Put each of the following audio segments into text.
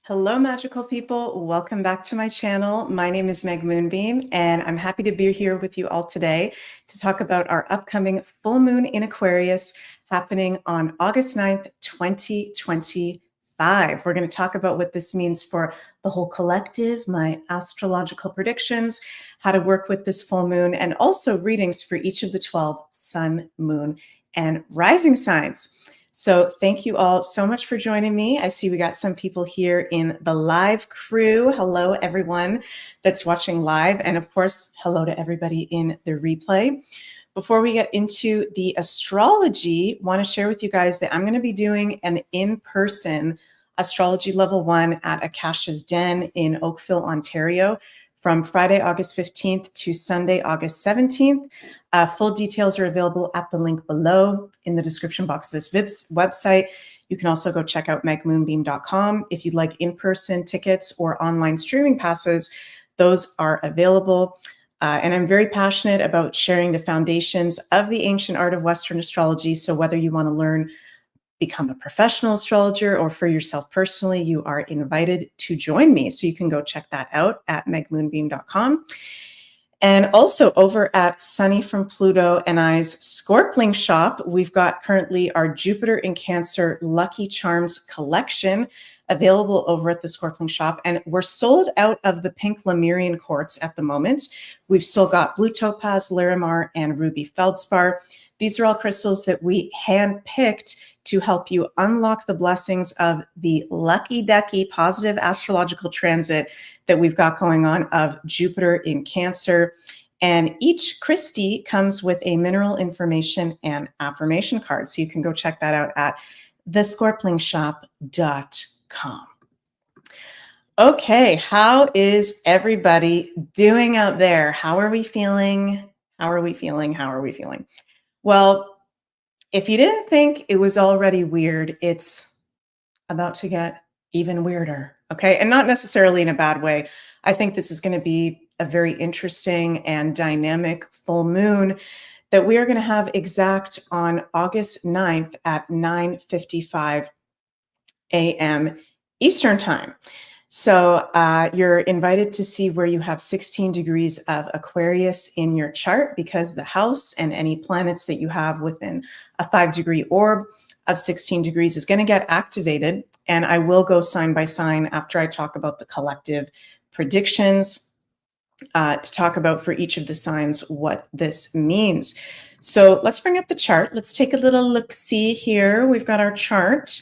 Hello, magical people. Welcome back to my channel. My name is Meg Moonbeam, and I'm happy to be here with you all today to talk about our upcoming full moon in Aquarius happening on August 9th, 2025. We're going to talk about what this means for the whole collective, my astrological predictions, how to work with this full moon, and also readings for each of the 12 sun, moon, and rising signs. So thank you all so much for joining me. I see we got some people here in the live crew. Hello, everyone that's watching live. And of course, hello to everybody in the replay. Before we get into the astrology, I want to share with you guys that I'm going to be doing an in-person astrology level 1 at Akasha's Den in Oakville, Ontario, from Friday, August 15th to Sunday, August 17th. Full details are available at the link below in the description box of this website. You can also go check out megmoonbeam.com. If you'd like in-person tickets or online streaming passes, those are available. And I'm very passionate about sharing the foundations of the ancient art of Western astrology. So whether you want to learn, become a professional astrologer, or for yourself personally, you are invited to join me. So you can go check that out at megmoonbeam.com. And also over at Sunny from Pluto and I's Scorpling shop, we've got currently our Jupiter in Cancer Lucky Charms collection available over at the Scorpling shop. And we're sold out of the pink Lemurian quartz at the moment. We've still got blue topaz, Larimar, and ruby feldspar. These are all crystals that we hand-picked to help you unlock the blessings of the lucky ducky positive astrological transit that we've got going on of Jupiter in Cancer. And each Christie comes with a mineral information and affirmation card. So you can go check that out at thescorplingshop.com. Okay, how is everybody doing out there? How are we feeling? How are we feeling? How are we feeling? Well, if you didn't think it was already weird, it's about to get even weirder, okay? And not necessarily in a bad way. I think this is going to be a very interesting and dynamic full moon that we are going to have exact on August 9th at 9:55 a.m. Eastern Time. So you're invited to see where you have 16 degrees of Aquarius in your chart, because the house and any planets that you have within a 5-degree orb of 16 degrees is going to get activated. And I will go sign by sign after I talk about the collective predictions to talk about for each of the signs what this means. So let's bring up the chart. Let's take a little look-see here. We've got our chart.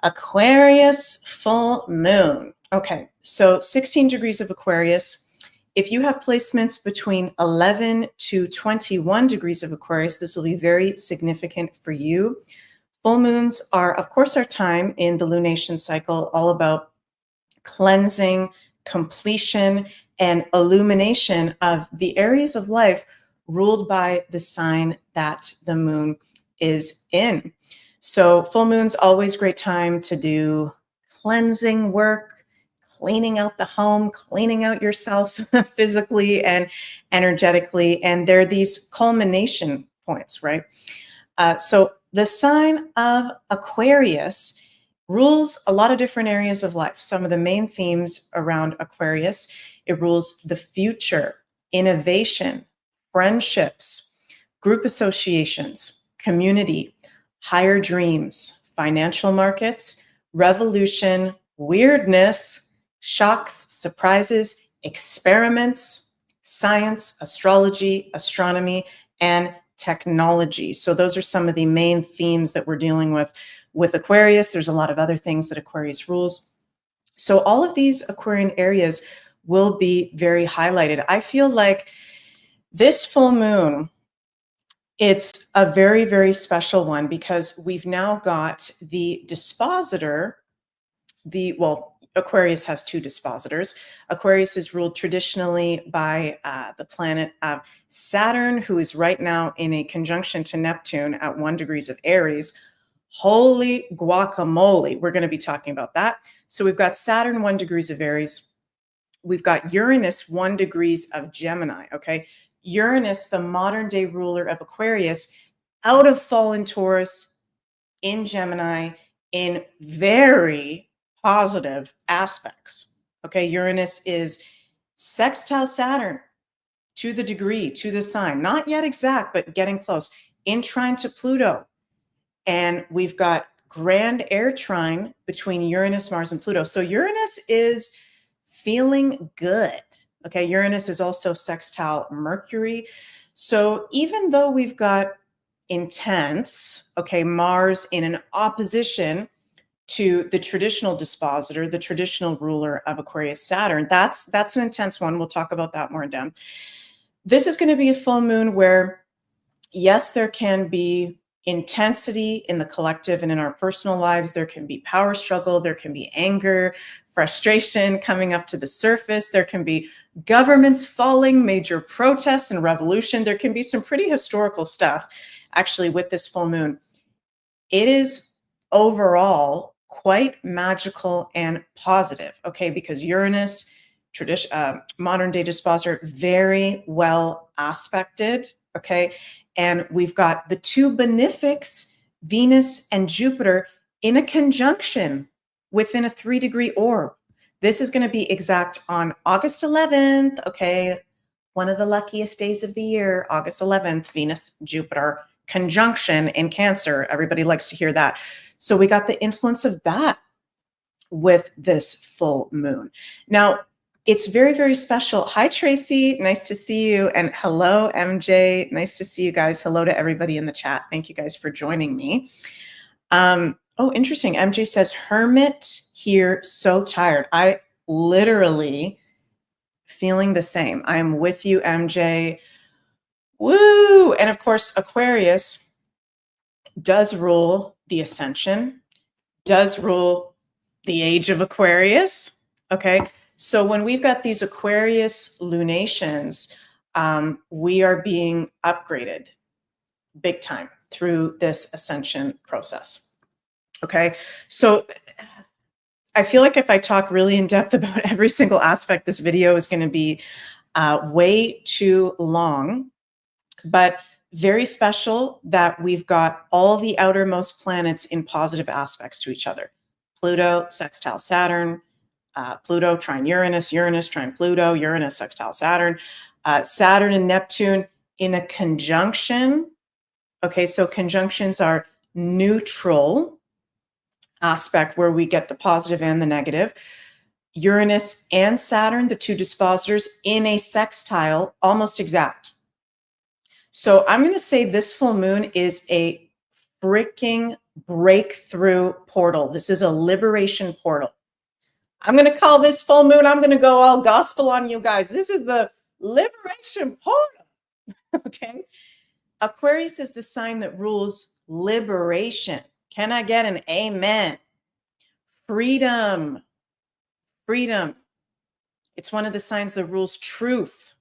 Aquarius full moon. Okay, so 16 degrees of Aquarius. If you have placements between 11 to 21 degrees of Aquarius, this will be very significant for you. Full moons are, of course, our time in the lunation cycle, all about cleansing, completion, and illumination of the areas of life ruled by the sign that the moon is in. So full moon's always a great time to do cleansing work, cleaning out the home, cleaning out yourself physically and energetically. And there are these culmination points, right? So the sign of Aquarius rules a lot of different areas of life. Some of the main themes around Aquarius: it rules the future, innovation, friendships, group associations, community, higher dreams, financial markets, revolution, weirdness, shocks, surprises, experiments, science, astrology, astronomy, and technology. So those are some of the main themes that we're dealing with Aquarius. There's a lot of other things that Aquarius rules. So all of these Aquarian areas will be very highlighted. I feel like this full moon, it's a very, very special one, because we've now got the dispositor. Aquarius has two dispositors. Aquarius is ruled traditionally by the planet of Saturn, who is right now in a conjunction to Neptune at 1 degrees of Aries. Holy guacamole. We're going to be talking about that. So we've got Saturn 1 degrees of Aries. We've got Uranus 1 degrees of Gemini, okay? Uranus, the modern day ruler of Aquarius, out of fallen Taurus, in Gemini, in very positive aspects. Okay, Uranus is sextile Saturn to the degree, to the sign, not yet exact, but getting close, in trine to Pluto. And we've got grand air trine between Uranus, Mars, and Pluto. So Uranus is feeling good. Okay, Uranus is also sextile Mercury. So even though we've got intense, okay, Mars in an opposition to the traditional dispositor, the traditional ruler of Aquarius, Saturn, that's an intense one. We'll talk about that more in depth. This is going to be a full moon where, yes, there can be intensity in the collective and in our personal lives. There can be power struggle. There can be anger, frustration coming up to the surface. There can be governments falling, major protests and revolution. There can be some pretty historical stuff actually with this full moon. It is overall quite magical and positive, okay, because Uranus, modern day dispositor, very well aspected, okay, and we've got the two benefics, Venus and Jupiter, in a conjunction within a 3-degree orb. This is going to be exact on August 11th, okay, one of the luckiest days of the year, August 11th, Venus, Jupiter conjunction in Cancer. Everybody likes to hear that. So we got the influence of that with this full moon. Now, it's very, very special. Hi, Tracy. Nice to see you. And hello, MJ. Nice to see you guys. Hello to everybody in the chat. Thank you guys for joining me. Oh, interesting. MJ says, hermit here, so tired. I literally feeling the same. I'm with you, MJ. Woo! And of course, Aquarius does rule the ascension, does rule the age of Aquarius. Okay. So when we've got these Aquarius lunations, we are being upgraded big time through this ascension process. Okay. So I feel like if I talk really in depth about every single aspect, this video is going to be way too long. But very special that we've got all the outermost planets in positive aspects to each other. Pluto, sextile Saturn, Pluto trine Uranus, Uranus trine Pluto, Uranus sextile Saturn, Saturn and Neptune in a conjunction. Okay, so conjunctions are neutral aspect where we get the positive and the negative. Uranus and Saturn, the two dispositors, in a sextile, almost exact. So I'm going to say this full moon is a freaking breakthrough portal. This is a liberation portal. I'm going to call this full moon, I'm going to go all gospel on you guys. This is the liberation portal. Okay. Aquarius is the sign that rules liberation. Can I get an amen? Freedom. Freedom. It's one of the signs that rules truth.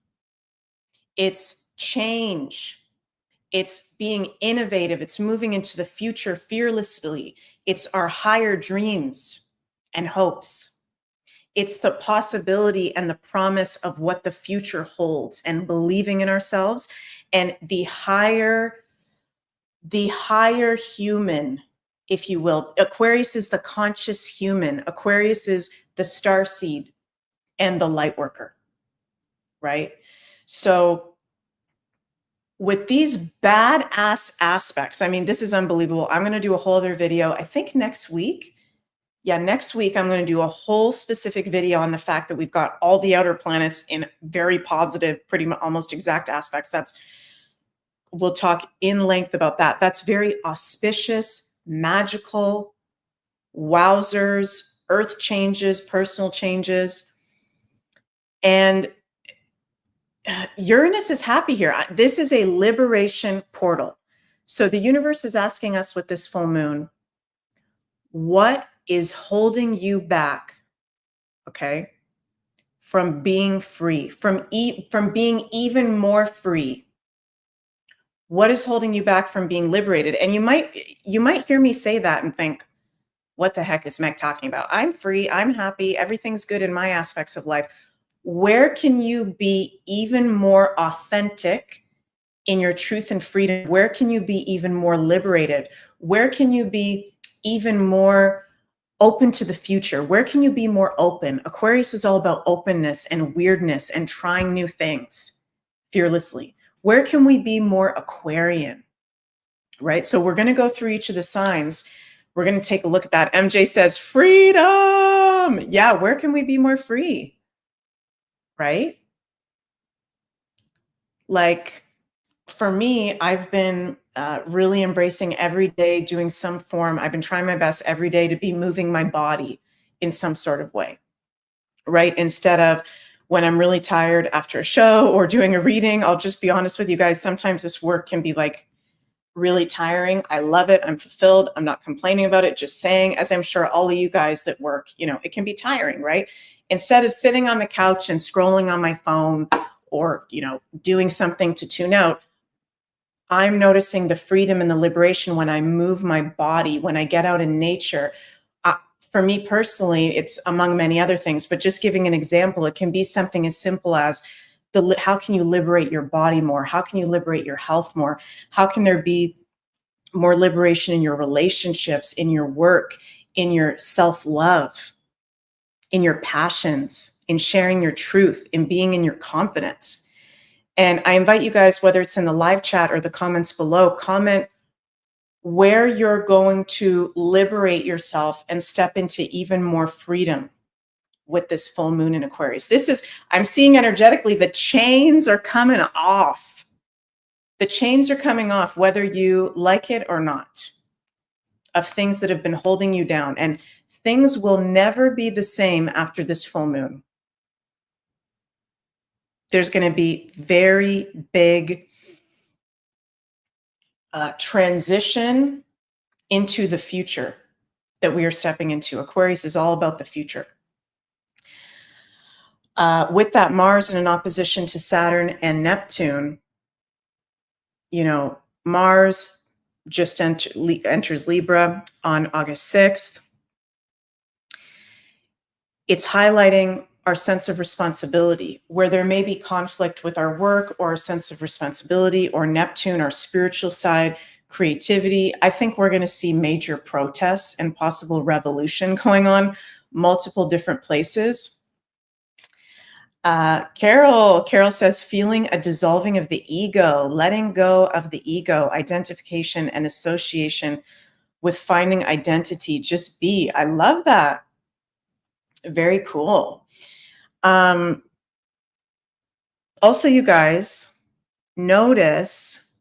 It's change. It's being innovative. It's moving into the future fearlessly. It's our higher dreams and hopes. It's the possibility and the promise of what the future holds and believing in ourselves and the higher human, if you will. Aquarius is the conscious human. Aquarius is the star seed and the light worker, right? So with these badass aspects, I mean, this is unbelievable. I'm going to do a whole other video, I think next week. Yeah, next week, I'm going to do a whole specific video on the fact that we've got all the outer planets in very positive, pretty much almost exact aspects. We'll talk in length about that. That's very auspicious, magical, wowzers, earth changes, personal changes. And Uranus is happy here. This is a liberation portal. So the universe is asking us with this full moon, what is holding you back, okay, from being free, from being even more free? What is holding you back from being liberated? And you might hear me say that and think, what the heck is Meg talking about? I'm free, I'm happy, everything's good in my aspects of life. Where can you be even more authentic in your truth and freedom? Where can you be even more liberated? Where can you be even more open to the future. Where can you be more open? Aquarius is all about openness and weirdness and trying new things fearlessly. Where can we be more Aquarian? Right? So we're going to go through each of the signs. We're going to take a look at that. MJ says, freedom. Yeah, where can we be more free? Right? Like, for me, I've been really embracing every day, doing some form. I've been trying my best every day to be moving my body in some sort of way, right? Instead of when I'm really tired after a show or doing a reading, I'll just be honest with you guys. Sometimes this work can be like really tiring. I love it. I'm fulfilled. I'm not complaining about it. Just saying, as I'm sure all of you guys that work, it can be tiring, right? Instead of sitting on the couch and scrolling on my phone or, doing something to tune out, I'm noticing the freedom and the liberation when I move my body, when I get out in nature. For me personally, it's among many other things, but just giving an example, it can be something as simple as how can you liberate your body more? How can you liberate your health more? How can there be more liberation in your relationships, in your work, in your self-love, in your passions, in sharing your truth, in being in your confidence? And I invite you guys, whether it's in the live chat or the comments below, comment where you're going to liberate yourself and step into even more freedom with this full moon in Aquarius. I'm seeing energetically, the chains are coming off. The chains are coming off, whether you like it or not, of things that have been holding you down. And things will never be the same after this full moon. There's going to be very big transition into the future that we are stepping into. Aquarius is all about the future. With that Mars in an opposition to Saturn and Neptune, Mars just enters Libra on August 6th. It's highlighting our sense of responsibility, where there may be conflict with our work or a sense of responsibility, or Neptune, our spiritual side, creativity. I think we're going to see major protests and possible revolution going on multiple different places. Carol says, feeling a dissolving of the ego, letting go of the ego, identification and association with finding identity. Just be. I love that. Very cool. Also, you guys, notice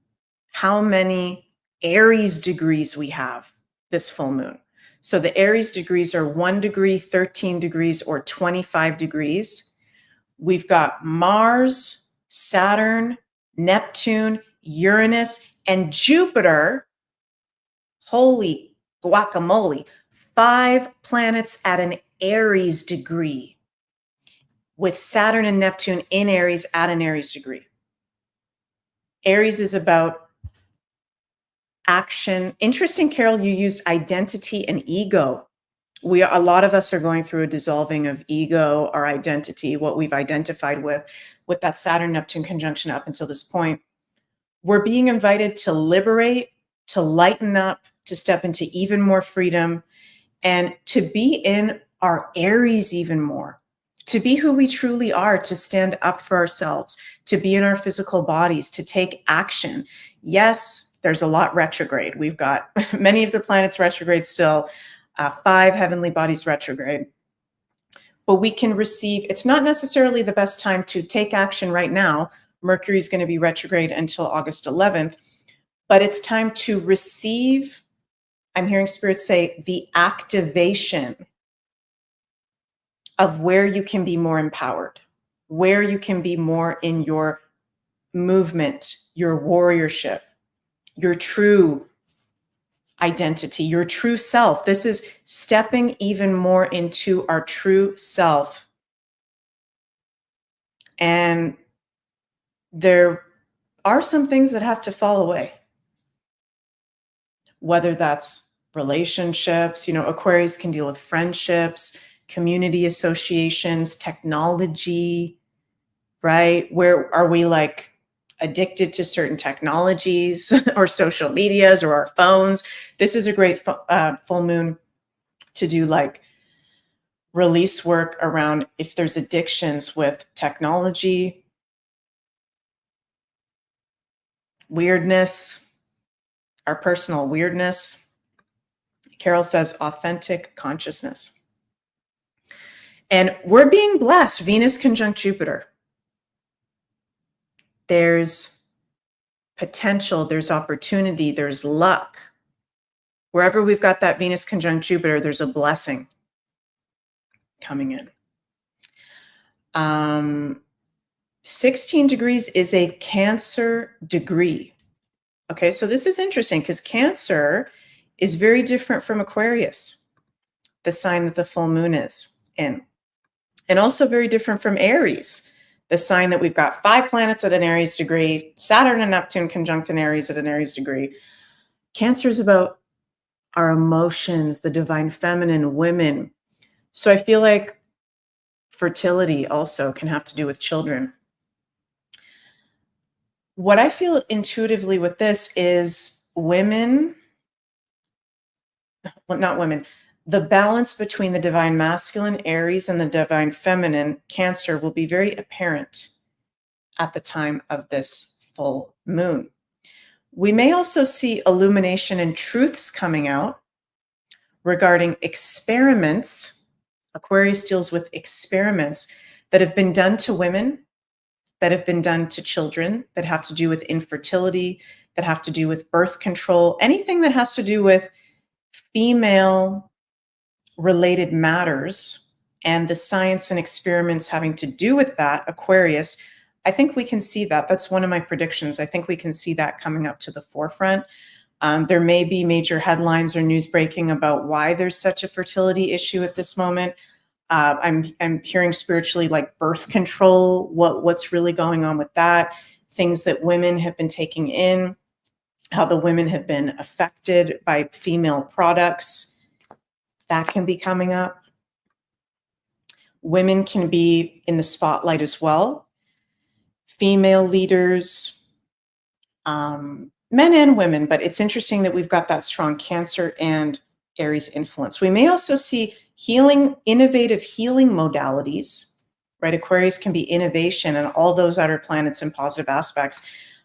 how many Aries degrees we have this full moon. So the Aries degrees are 1 degree, 13 degrees, or 25 degrees. We've got Mars, Saturn, Neptune, Uranus, and Jupiter. Holy guacamole. 5 planets at an Aries degree, with Saturn and Neptune in Aries at an Aries degree. Aries is about action. Interesting, Carol, you used identity and ego. A lot of us are going through a dissolving of ego, our identity, what we've identified with that Saturn-Neptune conjunction up until this point. We're being invited to liberate, to lighten up, to step into even more freedom, and to be in our Aries even more, to be who we truly are, to stand up for ourselves, to be in our physical bodies, to take action. Yes, there's a lot retrograde. We've got many of the planets retrograde still, 5 heavenly bodies retrograde. But we can receive, it's not necessarily the best time to take action right now. Mercury is going to be retrograde until August 11th, but it's time to receive, I'm hearing Spirit say, the activation of where you can be more empowered, where you can be more in your movement, your warriorship, your true identity, your true self. This is stepping even more into our true self. And there are some things that have to fall away, whether that's relationships, Aquarius can deal with friendships, community associations, technology, right? Where are we like addicted to certain technologies or social medias or our phones? This is a great full moon to do like release work around if there's addictions with technology, weirdness, our personal weirdness. Carol says authentic consciousness. And we're being blessed. Venus conjunct Jupiter. There's potential, there's opportunity, there's luck. Wherever we've got that Venus conjunct Jupiter, there's a blessing coming in. 16 degrees is a Cancer degree. Okay, so this is interesting because Cancer is very different from Aquarius, the sign that the full moon is in, and also very different from Aries, the sign that we've got 5 planets at an Aries degree, Saturn and Neptune conjunct in Aries at an Aries degree. Cancer is about our emotions, the divine feminine, women. So I feel like fertility also can have to do with children. What I feel intuitively with this is women, well, not women, the balance between the divine masculine, Aries, and the divine feminine, Cancer, will be very apparent at the time of this full moon. We may also see illumination and truths coming out regarding experiments. Aquarius deals with experiments that have been done to women, that have been done to children, that have to do with infertility, that have to do with birth control, anything that has to do with female related matters and the science and experiments having to do with that, Aquarius, I think we can see that. That's one of my predictions. I think we can see that coming up to the forefront. There may be major headlines or news breaking about why there's such a fertility issue at this moment. I'm hearing spiritually like birth control, what's really going on with that, things that women have been taking in, how the women have been affected by female products. That can be coming up. Women can be in the spotlight as well. Female leaders, men and women, but it's interesting that we've got that strong Cancer and Aries influence. We may also see healing, innovative healing modalities, right? Aquarius can be innovation, and all those outer planets and positive aspects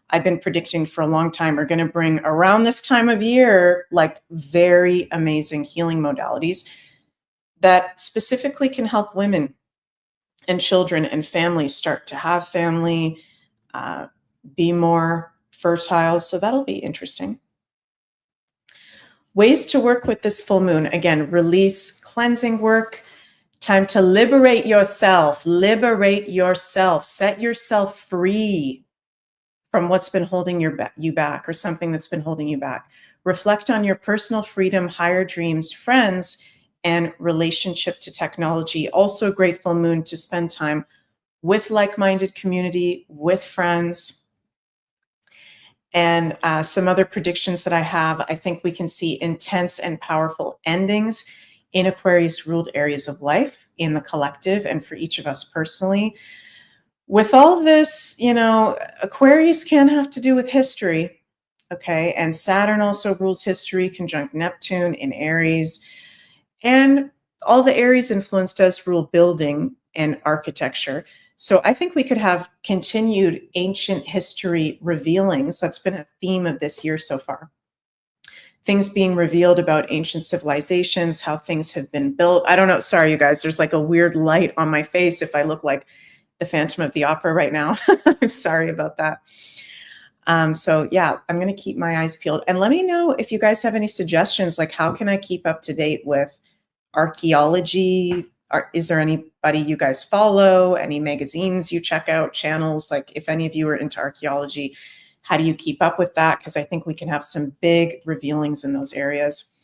I've been predicting for a long time are going to bring around this time of year, like very amazing healing modalities that specifically can help women and children and families start to have family, be more fertile. So that'll be interesting. Ways to work with this full moon. Again, release, cleansing work, time to liberate yourself, set yourself free from what's been holding you back or something that's been holding you back. Reflect on your personal freedom, higher dreams, friends, and relationship to technology. Also a great full moon to spend time with like-minded community, with friends. And some other predictions that I have, I think we can see intense and powerful endings in Aquarius ruled areas of life, in the collective, and for each of us personally. With all this, you know, Aquarius can have to do with history, okay? And Saturn also rules history, conjunct Neptune in Aries. And all the Aries influence does rule building and architecture. So I think we could have continued ancient history revealings. That's been a theme of this year so far. Things being revealed about ancient civilizations, how things have been built. I don't know. Sorry, you guys. There's like a weird light on my face if I look like the Phantom of the Opera right now. I'm sorry about that. So yeah, I'm going to keep my eyes peeled. And let me know if you guys have any suggestions, like how can I keep up to date with archaeology? Is there anybody you guys follow? Any magazines you check out, channels? Like if any of you are into archaeology, how do you keep up with that? Because I think we can have some big revealings in those areas.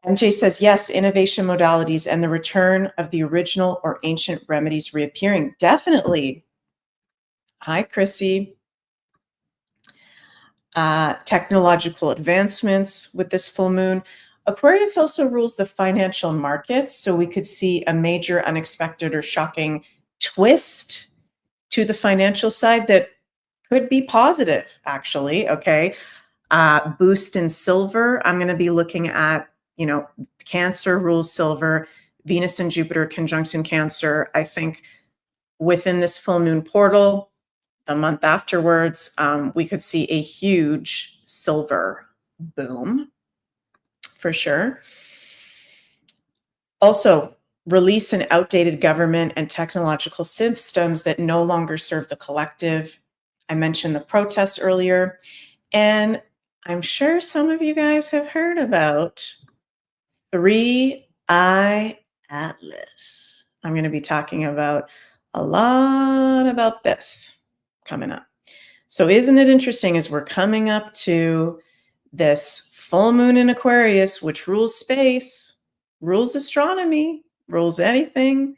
MJ says, yes, innovation modalities and the return of the original or ancient remedies reappearing. Definitely. Hi, Chrissy. Technological advancements with this full moon. Aquarius also rules the financial markets, so we could see a major unexpected or shocking twist to the financial side that could be positive, actually, okay? Boost in silver. I'm going to be looking at You know, Cancer rules silver, Venus and Jupiter conjunct in Cancer. I think within this full moon portal, the month afterwards, we could see a huge silver boom for sure. Also, release an outdated government and technological systems that no longer serve the collective. I mentioned the protests earlier, and I'm sure some of you guys have heard about 3-eye atlas. I'm going to be talking about a lot about this coming up. So isn't it interesting as we're coming up to this full moon in Aquarius, which rules space, rules astronomy, rules anything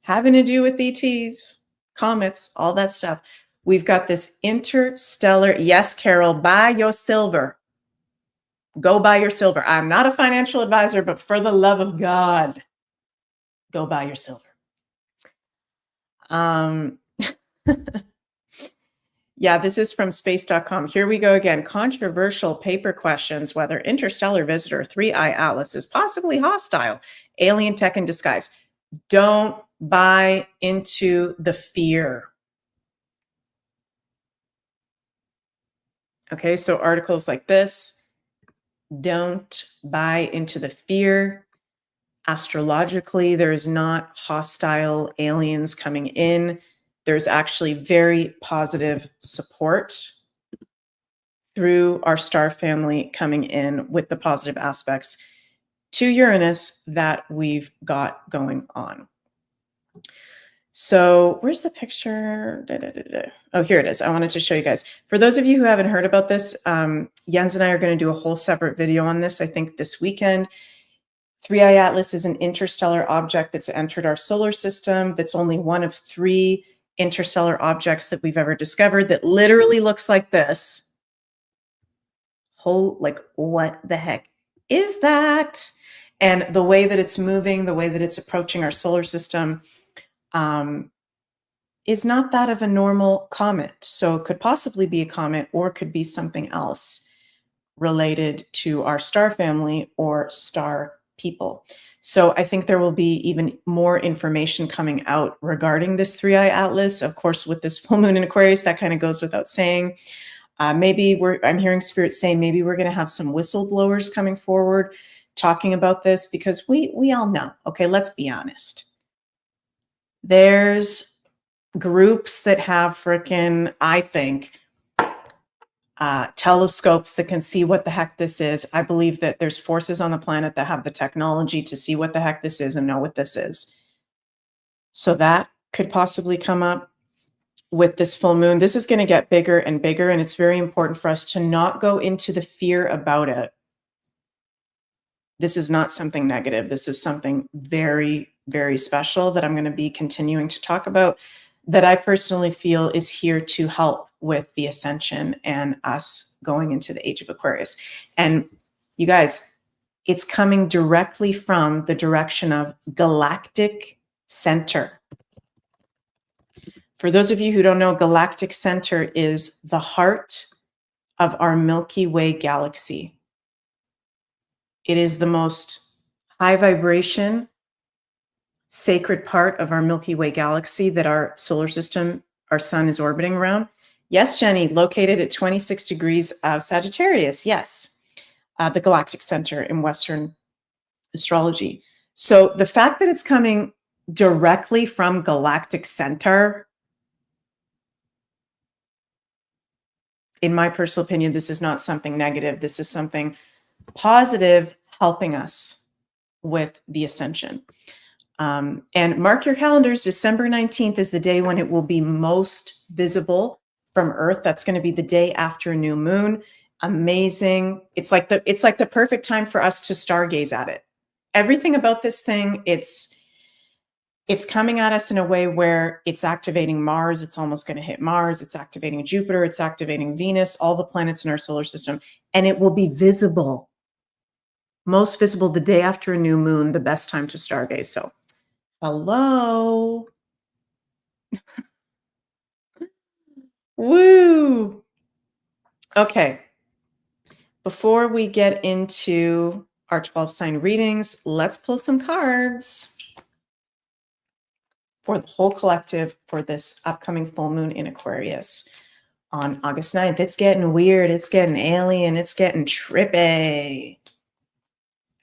having to do with ETs, comets, all that stuff. We've got this interstellar, yes, Carol, buy your silver. Go buy your silver. I'm not a financial advisor, but for the love of God, go buy your silver. Yeah, this is from space.com. Here we go again. Controversial paper questions whether interstellar visitor 3-eye atlas is possibly hostile, alien tech in disguise. Don't buy into the fear. Okay, so articles like this, don't buy into the fear. Astrologically, there is not hostile aliens coming in. There's actually very positive support through our star family coming in with the positive aspects to Uranus that we've got going on. So where's the picture? Oh, here it is. I wanted to show you guys. For those of you who haven't heard about this, Jens and I are going to do a whole separate video on this, I think this weekend. 3-eye atlas is an interstellar object that's entered our solar system. That's only one of 3 interstellar objects that we've ever discovered that literally looks like this. Like, what the heck is that? And the way that it's moving, the way that it's approaching our solar system, is not that of a normal comet. So it could possibly be a comet or could be something else related to our star family or star people. So I think there will be even more information coming out regarding this 3-eye atlas. Of course, with this full moon in Aquarius, that kind of goes without saying. Maybe I'm hearing Spirit saying maybe we're going to have some whistleblowers coming forward talking about this because we all know. Okay, let's be honest. There's groups that have frickin', I think, telescopes that can see what the heck this is. I believe that there's forces on the planet that have the technology to see what the heck this is and know what this is. So that could possibly come up with this full moon. This is going to get bigger and bigger, and it's very important for us to not go into the fear about it. This is not something negative. This is something very, very special that I'm going to be continuing to talk about that I personally feel is here to help with the ascension and us going into the age of Aquarius. And you guys, it's coming directly from the direction of galactic center. For those of you who don't know, galactic center is the heart of our Milky Way galaxy. It is the most high vibration, sacred part of our Milky Way galaxy that our solar system, our sun is orbiting around. Yes, Jenny, located at 26 degrees of Sagittarius. Yes, the galactic center in Western astrology. So the fact that it's coming directly from galactic center, in my personal opinion, this is not something negative. This is something positive helping us with the ascension. And mark your calendars, December 19th is the day when it will be most visible from Earth. That's going to be the day after a new moon. Amazing. It's like the perfect time for us to stargaze at it. Everything about this thing, it's coming at us in a way where it's activating Mars. It's almost going to hit Mars. It's activating Jupiter. It's activating Venus, all the planets in our solar system. And it will be visible, most visible the day after a new moon, the best time to stargaze. So, hello. Woo. Okay. Before we get into our 12 sign readings. Let's pull some cards for the whole collective for this upcoming full moon in Aquarius on August 9th. It's getting weird. It's getting alien. It's getting trippy.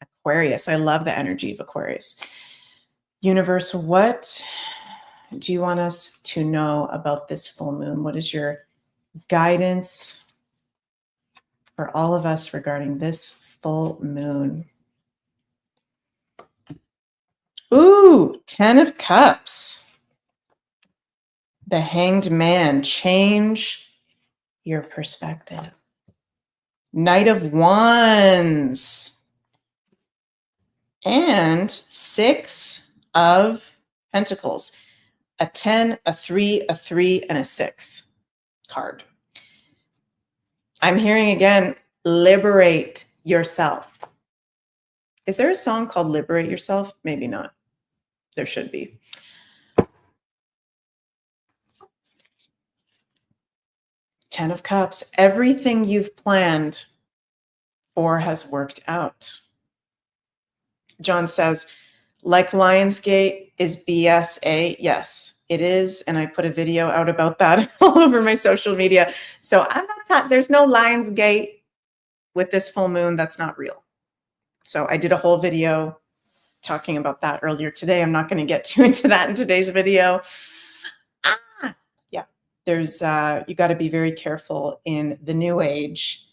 Aquarius. I love the energy of Aquarius. Universe, what do you want us to know about this full moon? What is your guidance for all of us regarding this full moon? Ooh, 10 of Cups. The Hanged Man. Change your perspective. Knight of Wands. And 6 of Pentacles. A 10, a 3, a 3, and a 6 card. I'm hearing again, liberate yourself. Is there a song called Liberate Yourself? Maybe not. There should be. Ten of Cups. Everything you've planned for has worked out. John says, like Lionsgate is BSA. Yes, it is. And I put a video out about that all over my social media. So I'm not there's no Lionsgate with this full moon. That's not real. So I did a whole video talking about that earlier today. I'm not going to get too into that in today's video. Yeah, there's you got to be very careful in the new age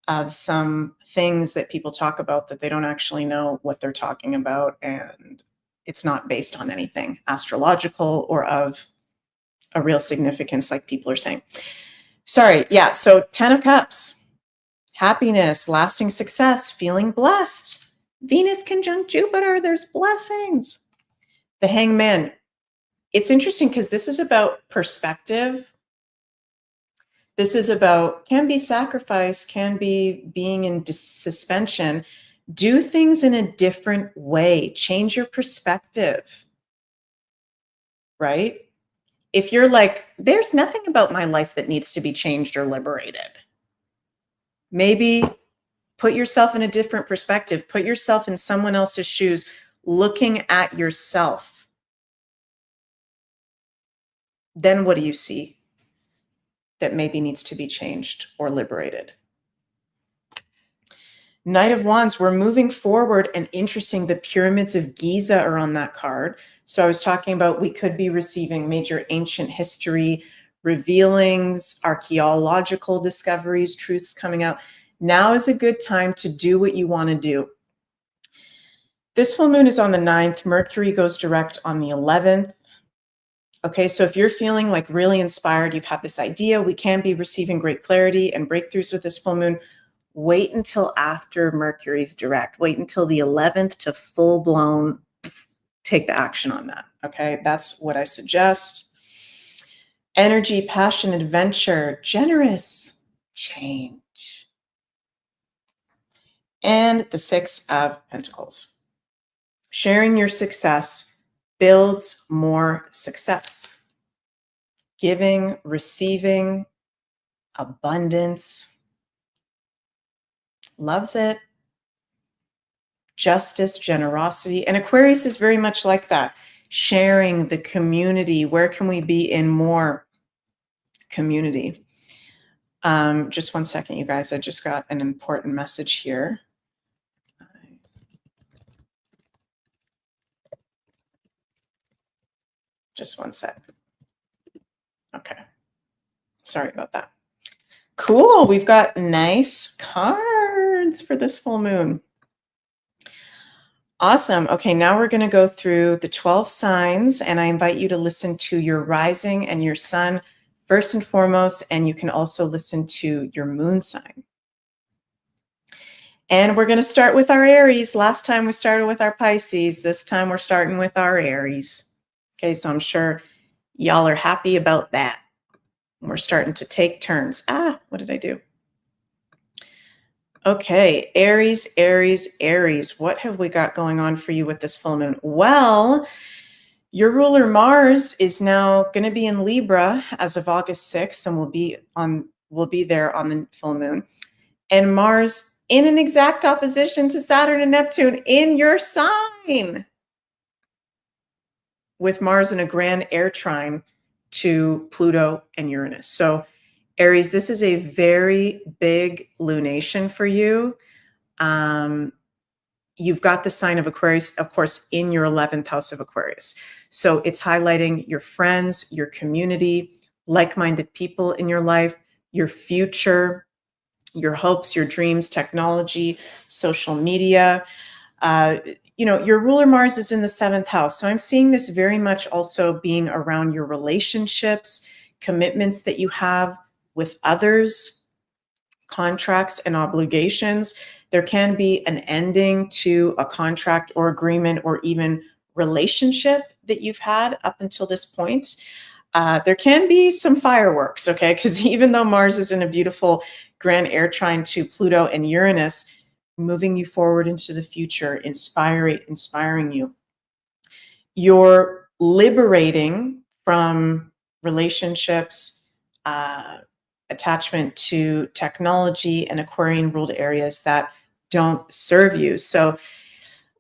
of some things that people talk about that they don't actually know what they're talking about, and it's not based on anything astrological or of a real significance like people are saying. Sorry, yeah, so 10 of Cups. Happiness, lasting success, feeling blessed. Venus conjunct Jupiter, there's blessings. The Hanged Man. It's interesting because this is about perspective. This is about, can be sacrifice, can be being in suspension. Do things in a different way. Change your perspective, right? If you're like, there's nothing about my life that needs to be changed or liberated. Maybe put yourself in a different perspective. Put yourself in someone else's shoes, looking at yourself. Then what do you see that maybe needs to be changed or liberated? Knight of Wands, we're moving forward, and interesting, the pyramids of Giza are on that card. So I was talking about we could be receiving major ancient history revealings, archaeological discoveries, truths coming out. Now is a good time to do what you want to do. This full moon is on the 9th. Mercury goes direct on the 11th. Okay, so if you're feeling like really inspired, you've had this idea, we can be receiving great clarity and breakthroughs with this full moon. Wait until after Mercury's direct. Wait until the 11th to full blown take the action on that. Okay, that's what I suggest. Energy, passion, adventure, generous, change. And the 6 of Pentacles. Sharing your success builds more success. Giving, receiving, abundance. Loves it. Justice, generosity. And Aquarius is very much like that. Sharing the community. Where can we be in more community? Just one second, you guys. I just got an important message here. Just one sec. Okay. Sorry about that. Cool. We've got nice cards for this full moon. Awesome. Okay, now we're going to go through the 12 signs, and I invite you to listen to your rising and your sun first and foremost, and you can also listen to your moon sign. And we're going to start with our Aries. Last time we started with our Pisces. This time we're starting with our Aries. Okay, so I'm sure y'all are happy about that. We're starting to take turns. What did I do? Okay, Aries, Aries, Aries. What have we got going on for you with this full moon? Well, your ruler Mars is now going to be in Libra as of August 6th, and will be there on the full moon. And Mars in an exact opposition to Saturn and Neptune in your sign, with Mars in a grand air trine to Pluto and Uranus. So Aries, this is a very big lunation for you. You've got the sign of Aquarius, of course, in your 11th house of Aquarius. So it's highlighting your friends, your community, like-minded people in your life, your future, your hopes, your dreams, technology, social media. Your ruler Mars is in the 7th house. So I'm seeing this very much also being around your relationships, commitments that you have with others, contracts and obligations. There can be an ending to a contract or agreement or even relationship that you've had up until this point. There can be some fireworks, okay? Because even though Mars is in a beautiful grand air trine to Pluto and Uranus, moving you forward into the future, inspiring you. You're liberating from relationships, attachment to technology and Aquarian ruled areas that don't serve you. So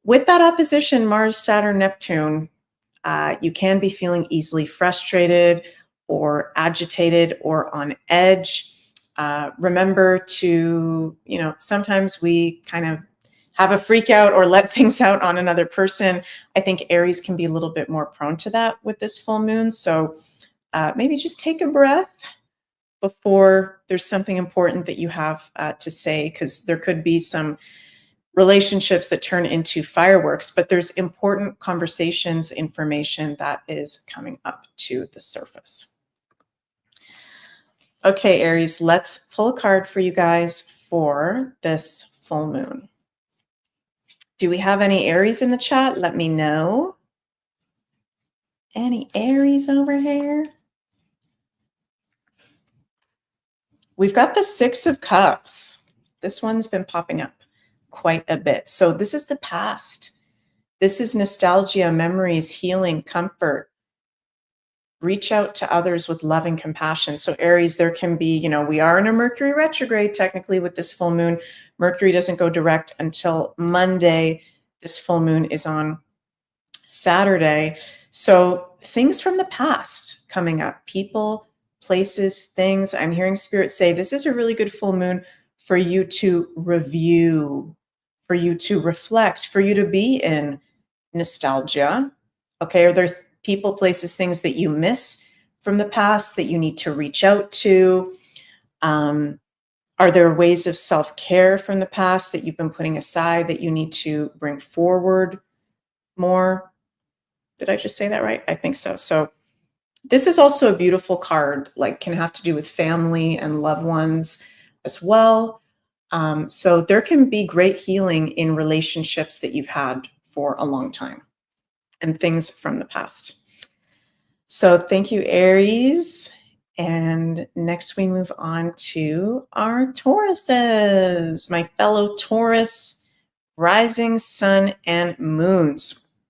with that opposition, Mars, Saturn, Neptune, you can be feeling easily frustrated or agitated or on edge. Remember to, sometimes we kind of have a freak out or let things out on another person. I think Aries can be a little bit more prone to that with this full moon. So maybe just take a breath before there's something important that you have to say, because there could be some relationships that turn into fireworks, but there's important conversations, information that is coming up to the surface. Okay, Aries, let's pull a card for you guys for this full moon. Do we have any Aries in the chat? Let me know. Any Aries over here? We've got the 6 of Cups. This one's been popping up quite a bit. So this is the past. This is nostalgia, memories, healing, comfort. Reach out to others with love and compassion. So Aries, there can be, we are in a Mercury retrograde technically with this full moon. Mercury doesn't go direct until Monday. This full moon is on Saturday. So things from the past coming up, people, places, things. I'm hearing Spirit say this is a really good full moon for you to review, for you to reflect, for you to be in nostalgia. Okay, are there people, places, things that you miss from the past that you need to reach out to? Are there ways of self-care from the past that you've been putting aside that you need to bring forward more? Did I just say that right? I think so. So this is also a beautiful card, like can have to do with family and loved ones as well. So there can be great healing in relationships that you've had for a long time and things from the past. So thank you, Aries. And next we move on to our Tauruses, my fellow Taurus, rising sun and moons.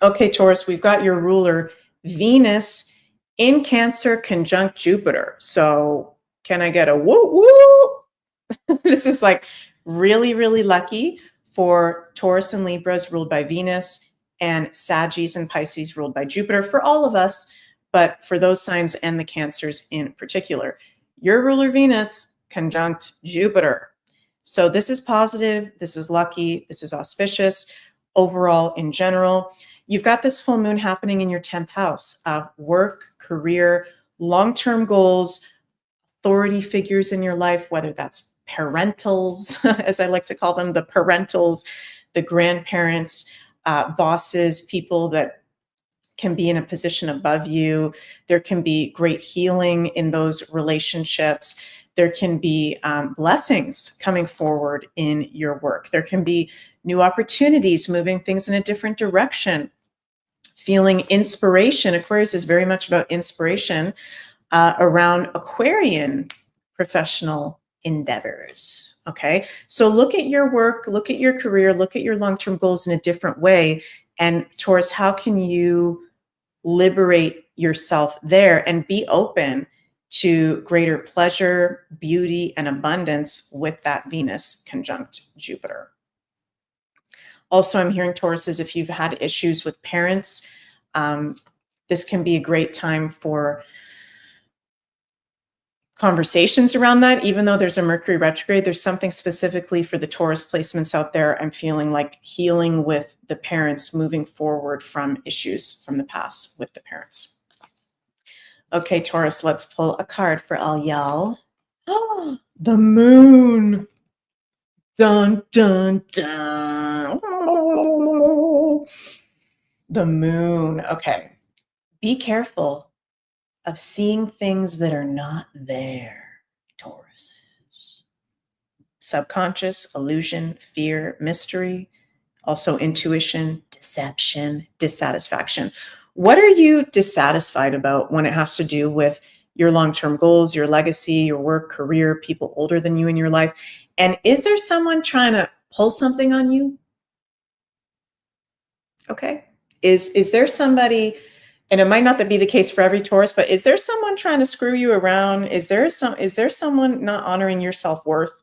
Okay, Taurus, we've got your ruler, Venus, in Cancer conjunct Jupiter. So can I get a woo woo? This is like really, really lucky for Taurus and Libras ruled by Venus and Saggies and Pisces ruled by Jupiter for all of us, but for those signs and the Cancers in particular. Your ruler Venus conjunct Jupiter. So this is positive, this is lucky, this is auspicious overall in general. You've got this full moon happening in your 10th house of work, career, long-term goals, authority figures in your life, whether that's parentals, as I like to call them, the parentals, the grandparents, bosses, people that can be in a position above you. There can be great healing in those relationships. There can be blessings coming forward in your work. There can be new opportunities, moving things in a different direction, feeling inspiration. Aquarius is very much about inspiration around Aquarian professional endeavors. Okay, so look at your work, look at your career, look at your long-term goals in a different way. And Taurus, how can you liberate yourself there and be open to greater pleasure, beauty, and abundance with that Venus conjunct Jupiter. Also, I'm hearing Tauruses, if you've had issues with parents, this can be a great time for conversations around that. Even though there's a Mercury retrograde, there's something specifically for the Taurus placements out there. I'm feeling like healing with the parents, moving forward from issues from the past with the parents. Okay, Taurus, let's pull a card for all y'all. Oh, the moon. Dun, dun, dun. The moon. Okay. Be careful of seeing things that are not there, Tauruses. Subconscious, illusion, fear, mystery, also intuition, deception, dissatisfaction. What are you dissatisfied about when it has to do with your long-term goals, your legacy, your work, career, people older than you in your life? And is there someone trying to pull something on you? Okay. Is there somebody, and it might not be the case for every Taurus, but is there someone trying to screw you around? Is there someone not honoring your self-worth?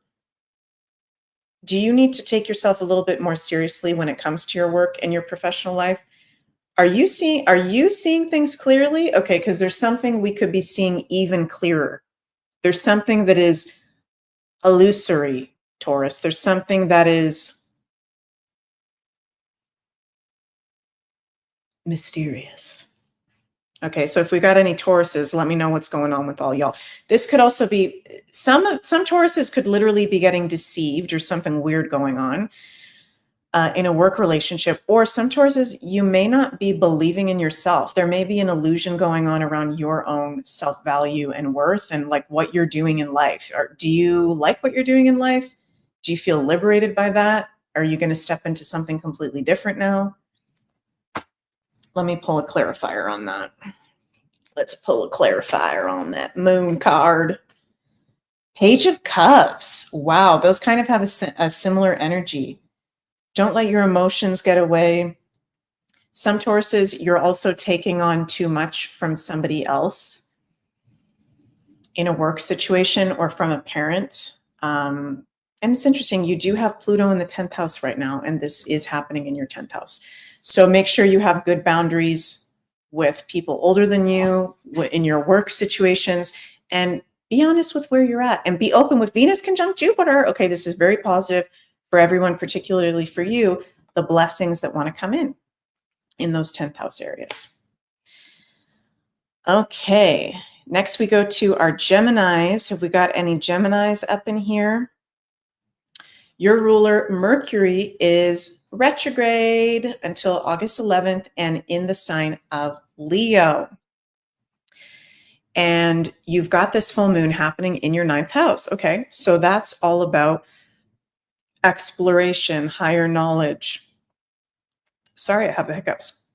Do you need to take yourself a little bit more seriously when it comes to your work and your professional life? Are you seeing things clearly? Okay, because there's something we could be seeing even clearer. There's something that is illusory, Taurus. There's something that is mysterious. Okay, so if we got any Tauruses, let me know what's going on with all y'all. This could also be, some Tauruses could literally be getting deceived or something weird going on in a work relationship. Or some Tauruses, you may not be believing in yourself. There may be an illusion going on around your own self-value and worth and like what you're doing in life. Or do you like what you're doing in life? Do you feel liberated by that? Are you going to step into something completely different now? Let me pull a clarifier on that. Let's pull a clarifier on that moon card. Page of Cups. Wow, those kind of have a similar energy. Don't let your emotions get away. Some Tauruses, you're also taking on too much from somebody else in a work situation or from a parent. And it's interesting, you do have Pluto in the 10th house right now, and this is happening in your 10th house. So make sure you have good boundaries with people older than you in your work situations, and be honest with where you're at and be open with Venus conjunct Jupiter. Okay, this is very positive for everyone, particularly for you, the blessings that want to come in those 10th house areas. Okay, next we go to our Geminis. Have we got any Geminis up in here? Your ruler, Mercury, is retrograde until August 11th and in the sign of Leo. And you've got this full moon happening in your 9th house. Okay, so that's all about exploration, higher knowledge. Sorry, I have the hiccups.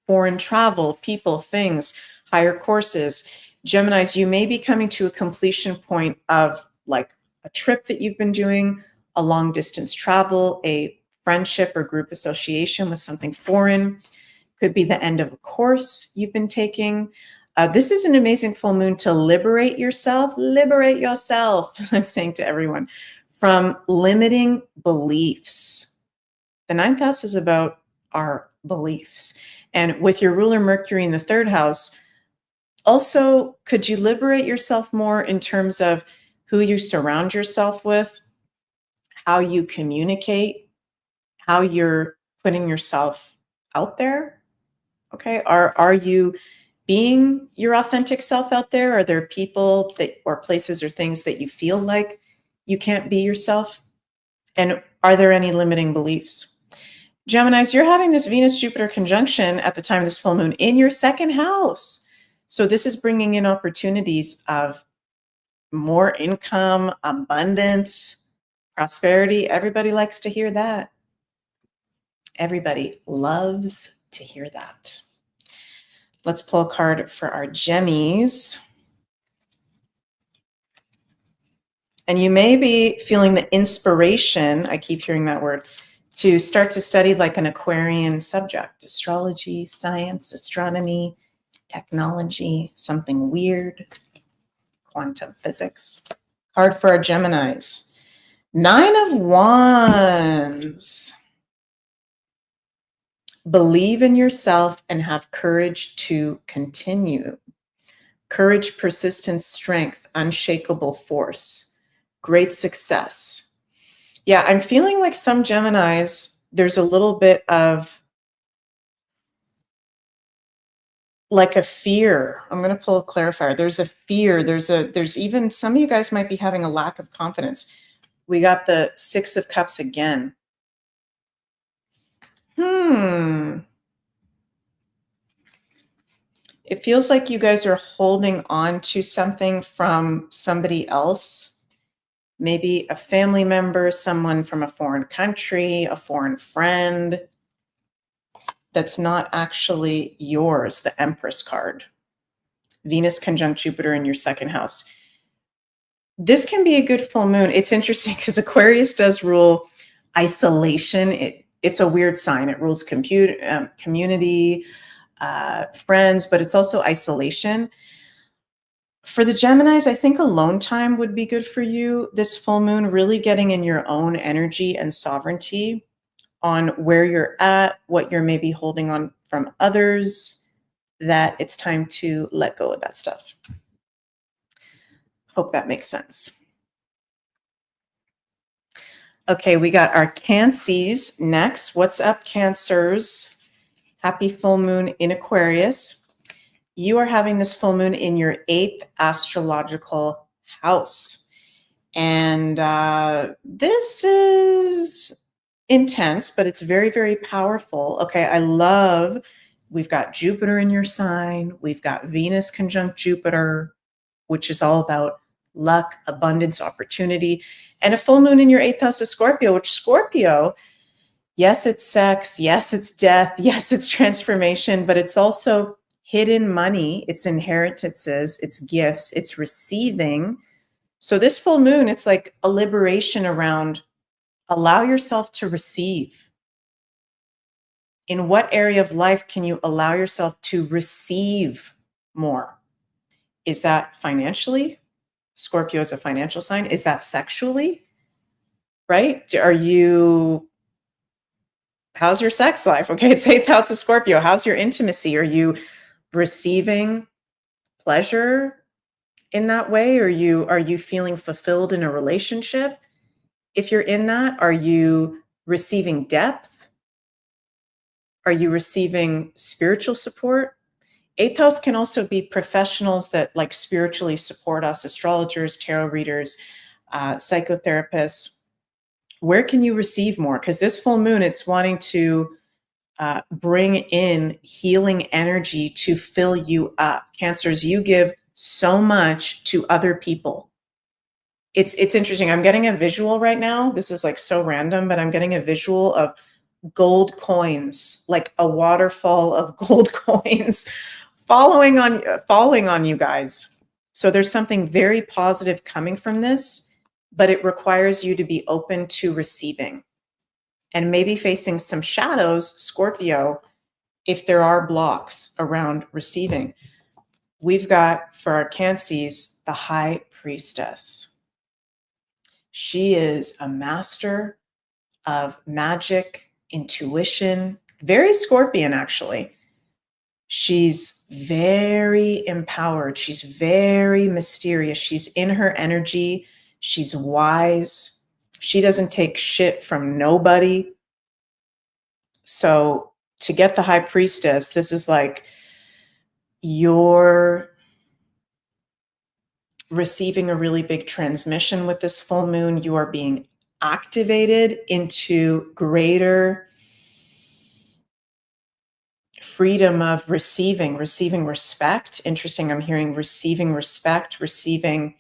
Foreign travel, people, things, higher courses. Geminis, you may be coming to a completion point of like a trip that you've been doing, a long distance travel, a friendship or group association with something foreign. Could be the end of a course you've been taking. This is an amazing full moon to liberate yourself. Liberate yourself, I'm saying to everyone, from limiting beliefs. The 9th house is about our beliefs. And with your ruler Mercury in the 3rd house, also, could you liberate yourself more in terms of who you surround yourself with, how you communicate, how you're putting yourself out there? Okay, are you being your authentic self out there? Are there people that or places or things that you feel like you can't be yourself? And are there any limiting beliefs? Geminis, you're having this Venus-Jupiter conjunction at the time of this full moon in your 2nd house. So this is bringing in opportunities of more income, abundance, prosperity. Everybody likes to hear that. Everybody loves to hear that. Let's pull a card for our Gemmies. And you may be feeling the inspiration, I keep hearing that word, to start to study like an Aquarian subject, astrology, science, astronomy, technology, something weird. quantum physics. Card for our Geminis. 9 of Wands. Believe in yourself and have courage to continue. Courage, persistence, strength, unshakable force, great success. Yeah, I'm feeling like some Geminis, there's a little bit of like a fear. I'm going to pull a clarifier. There's a fear. There's even some of you guys might be having a lack of confidence. We got the 6 of Cups again. It feels like you guys are holding on to something from somebody else. Maybe a family member, someone from a foreign country, a foreign friend that's not actually yours, the Empress card. Venus conjunct Jupiter in your 2nd house. This can be a good full moon. It's interesting because Aquarius does rule isolation. It's a weird sign. It rules community, friends, but it's also isolation. For the Geminis, I think alone time would be good for you. This full moon, really getting in your own energy and sovereignty on where you're at, what you're maybe holding on from others, that it's time to let go of that stuff. Hope that makes sense. Okay, we got our Cancers next. What's up, Cancers? Happy full moon in Aquarius. You are having this full moon in your 8th astrological house. And this is intense, but it's very, very powerful. Okay, I love, we've got Jupiter in your sign. We've got Venus conjunct Jupiter, which is all about luck, abundance, opportunity. And a full moon in your 8th house of Scorpio, which Scorpio, yes, it's sex. Yes, it's death. Yes, it's transformation, but it's also hidden money, it's inheritances, it's gifts, it's receiving. So this full moon, it's like a liberation around allow yourself to receive. In what area of life can you allow yourself to receive more? Is that financially? Scorpio is a financial sign. Is that sexually? Right? How's your sex life? Okay, it's 8th house of Scorpio. How's your intimacy? Are you receiving pleasure in that way? Are you feeling fulfilled in a relationship? If you're in that, are you receiving depth? Are you receiving spiritual support? 8th house can also be professionals that like spiritually support us, astrologers, tarot readers, psychotherapists. Where can you receive more? Because this full moon, it's wanting to bring in healing energy to fill you up. Cancers, you give so much to other people. It's interesting. I'm getting a visual right now. This is like so random, but I'm getting a visual of gold coins, like a waterfall of gold coins falling on you guys. So there's something very positive coming from this, but it requires you to be open to receiving and maybe facing some shadows, Scorpio, if there are blocks around receiving. We've got for our Cancers, the High Priestess. She is a master of magic, intuition, very Scorpion, actually. She's very empowered. She's very mysterious. She's in her energy. She's wise. She doesn't take shit from nobody. So to get the High Priestess, this is like you're receiving a really big transmission with this full moon. You are being activated into greater freedom of receiving respect. Interesting. I'm hearing receiving respect, receiving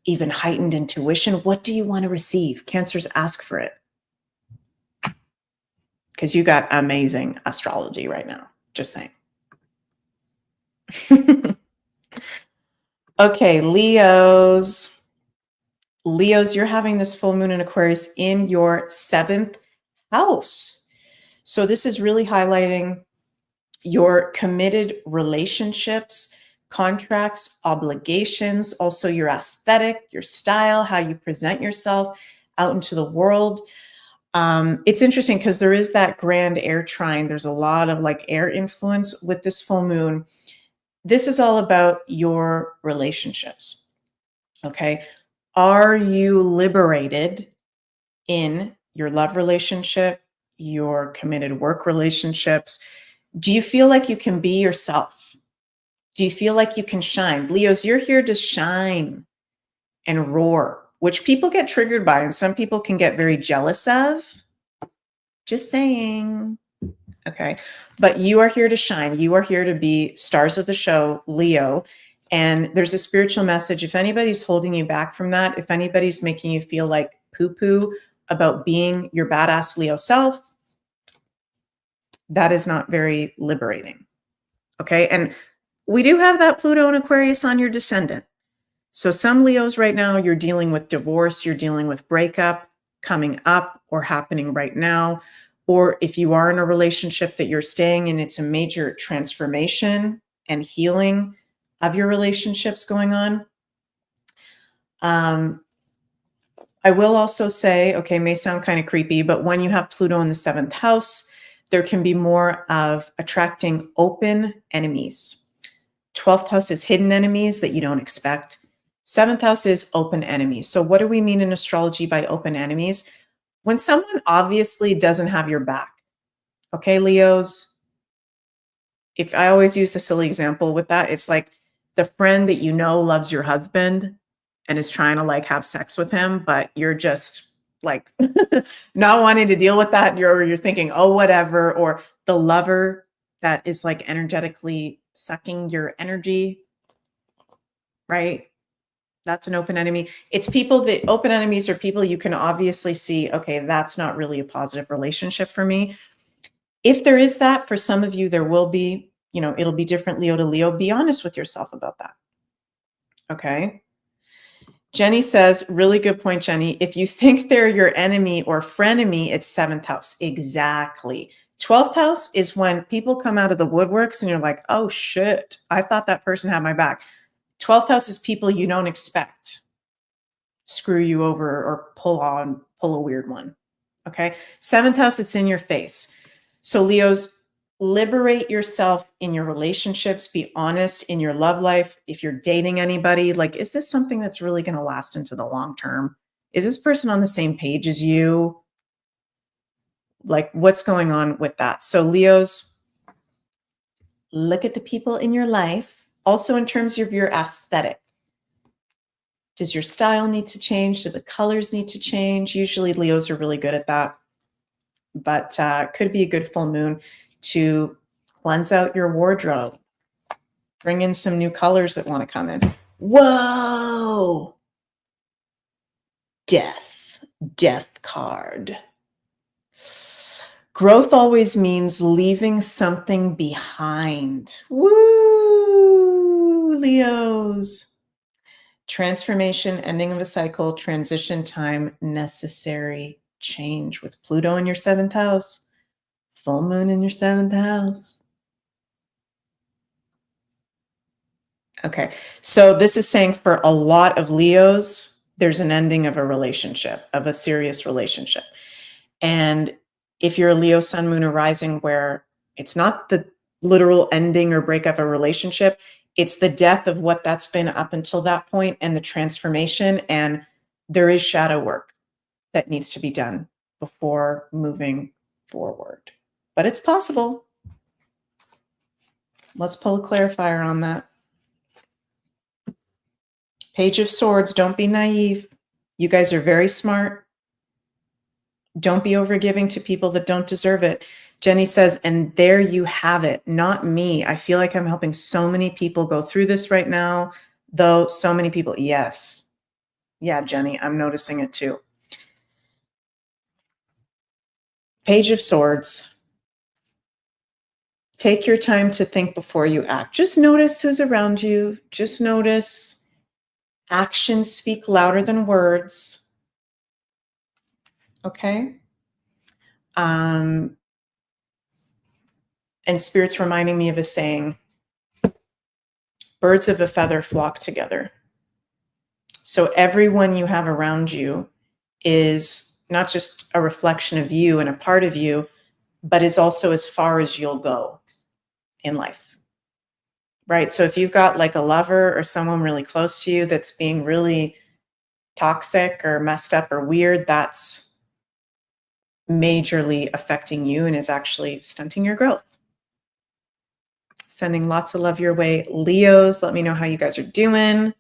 even heightened intuition. What do you want to receive? Cancers, ask for it. Because you got amazing astrology right now. Just saying. Okay, Leos. Leos, you're having this full moon in Aquarius in your 7th house. So this is really highlighting your committed relationships, contracts, obligations, also your aesthetic, your style, how you present yourself out into the world. It's interesting because there is that grand air trine. There's a lot of like air influence with this full moon. This is all about your relationships. Okay. Are you liberated in your love relationship, your committed work relationships? Do you feel like you can be yourself? Do you feel like you can shine? Leos, you're here to shine and roar, which people get triggered by, and some people can get very jealous of. Just saying. Okay. But you are here to shine. You are here to be stars of the show, Leo. And there's a spiritual message. If anybody's holding you back from that, if anybody's making you feel like poo-poo about being your badass Leo self, that is not very liberating. Okay. And we do have that Pluto and Aquarius on your descendant. So some Leos right now, you're dealing with divorce, you're dealing with breakup coming up or happening right now. Or if you are in a relationship that you're staying in, it's a major transformation and healing of your relationships going on. I will also say, okay, may sound kind of creepy, but when you have Pluto in the 7th house, there can be more of attracting open enemies. 12th house is hidden enemies that you don't expect. 7th house is open enemies. So what do we mean in astrology by open enemies? When someone obviously doesn't have your back. Okay, Leos, if I always use a silly example with that, it's like the friend that you know loves your husband and is trying to like have sex with him, but you're just like not wanting to deal with that. You're thinking, oh, whatever. Or the lover that is like energetically sucking your energy, right? That's an open enemy. It's people that open enemies are people you can obviously see, okay, that's not really a positive relationship for me. If there is that, for some of you, there will be, it'll be different Leo to Leo. Be honest with yourself about that. Okay. Jenny says, really good point, Jenny. If you think they're your enemy or frenemy, it's 7th house. Exactly. 12th house is when people come out of the woodworks and you're like, oh shit, I thought that person had my back. 12th house is people you don't expect screw you over or pull a weird one. Okay. 7th house, it's in your face. So Leos, liberate yourself in your relationships. Be honest in your love life. If you're dating anybody, like, is this something that's really going to last into the long term? Is this person on the same page as you? Like, what's going on with that? So Leos, look at the people in your life. Also in terms of your aesthetic. Does your style need to change? Do the colors need to change? Usually Leos are really good at that, but could be a good full moon to cleanse out your wardrobe. Bring in some new colors that want to come in. Whoa! Death card. Growth always means leaving something behind. Woo, Leos. Transformation, ending of a cycle, transition time, necessary change with Pluto in your 7th house, full moon in your 7th house. Okay, so this is saying for a lot of Leos, there's an ending of a relationship, of a serious relationship. And if you're a Leo, sun, moon, or rising, where it's not the literal ending or breakup of a relationship, it's the death of what that's been up until that point and the transformation. And there is shadow work that needs to be done before moving forward. But it's possible. Let's pull a clarifier on that. Page of Swords, don't be naive. You guys are very smart. Don't be overgiving to people that don't deserve it. Jenny says, and there you have it, not me. I feel like I'm helping so many people go through this right now, though so many people, yes. Yeah, Jenny, I'm noticing it too. Page of Swords. Take your time to think before you act. Just notice who's around you. Just notice. Actions speak louder than words. Okay? And Spirit's reminding me of a saying. birds of a feather flock together. So everyone you have around you is not just a reflection of you and a part of you, but is also as far as you'll go in life, right? So if you've got like a lover or someone really close to you that's being really toxic or messed up or weird, that's majorly affecting you and is actually stunting your growth. Sending lots of love your way. Leos, let me know how you guys are doing.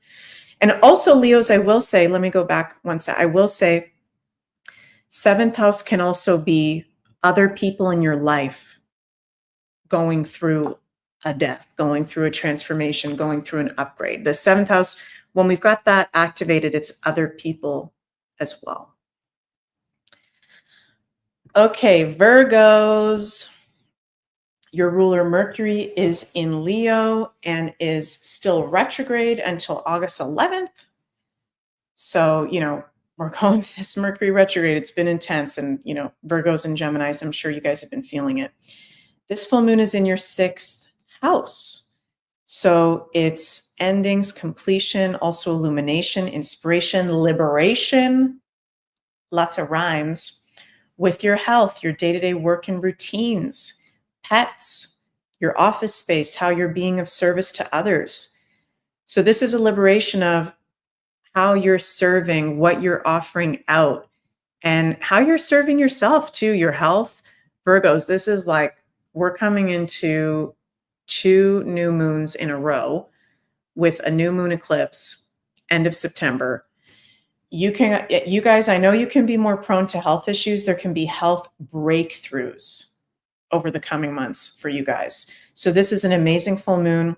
And also Leos, I will say, let me go back one sec. I will say 7th house can also be other people in your life going through a death, going through a transformation, going through an upgrade. The 7th house, when we've got that activated, it's other people as well. Okay, Virgos. Your ruler Mercury is in Leo and is still retrograde until August 11th. So, we're going this Mercury retrograde. It's been intense. And, Virgos and Geminis, I'm sure you guys have been feeling it. This full moon is in your 6th house. So it's endings, completion, also illumination, inspiration, liberation, lots of rhymes with your health, your day-to-day work and routines, pets, your office space, how you're being of service to others. So this is a liberation of how you're serving, what you're offering out, and how you're serving yourself too, your health. Virgos, this is like we're coming into 2 new moons in a row with a new moon eclipse, end of September. You guys, I know you can be more prone to health issues. There can be health breakthroughs over the coming months for you guys. So this is an amazing full moon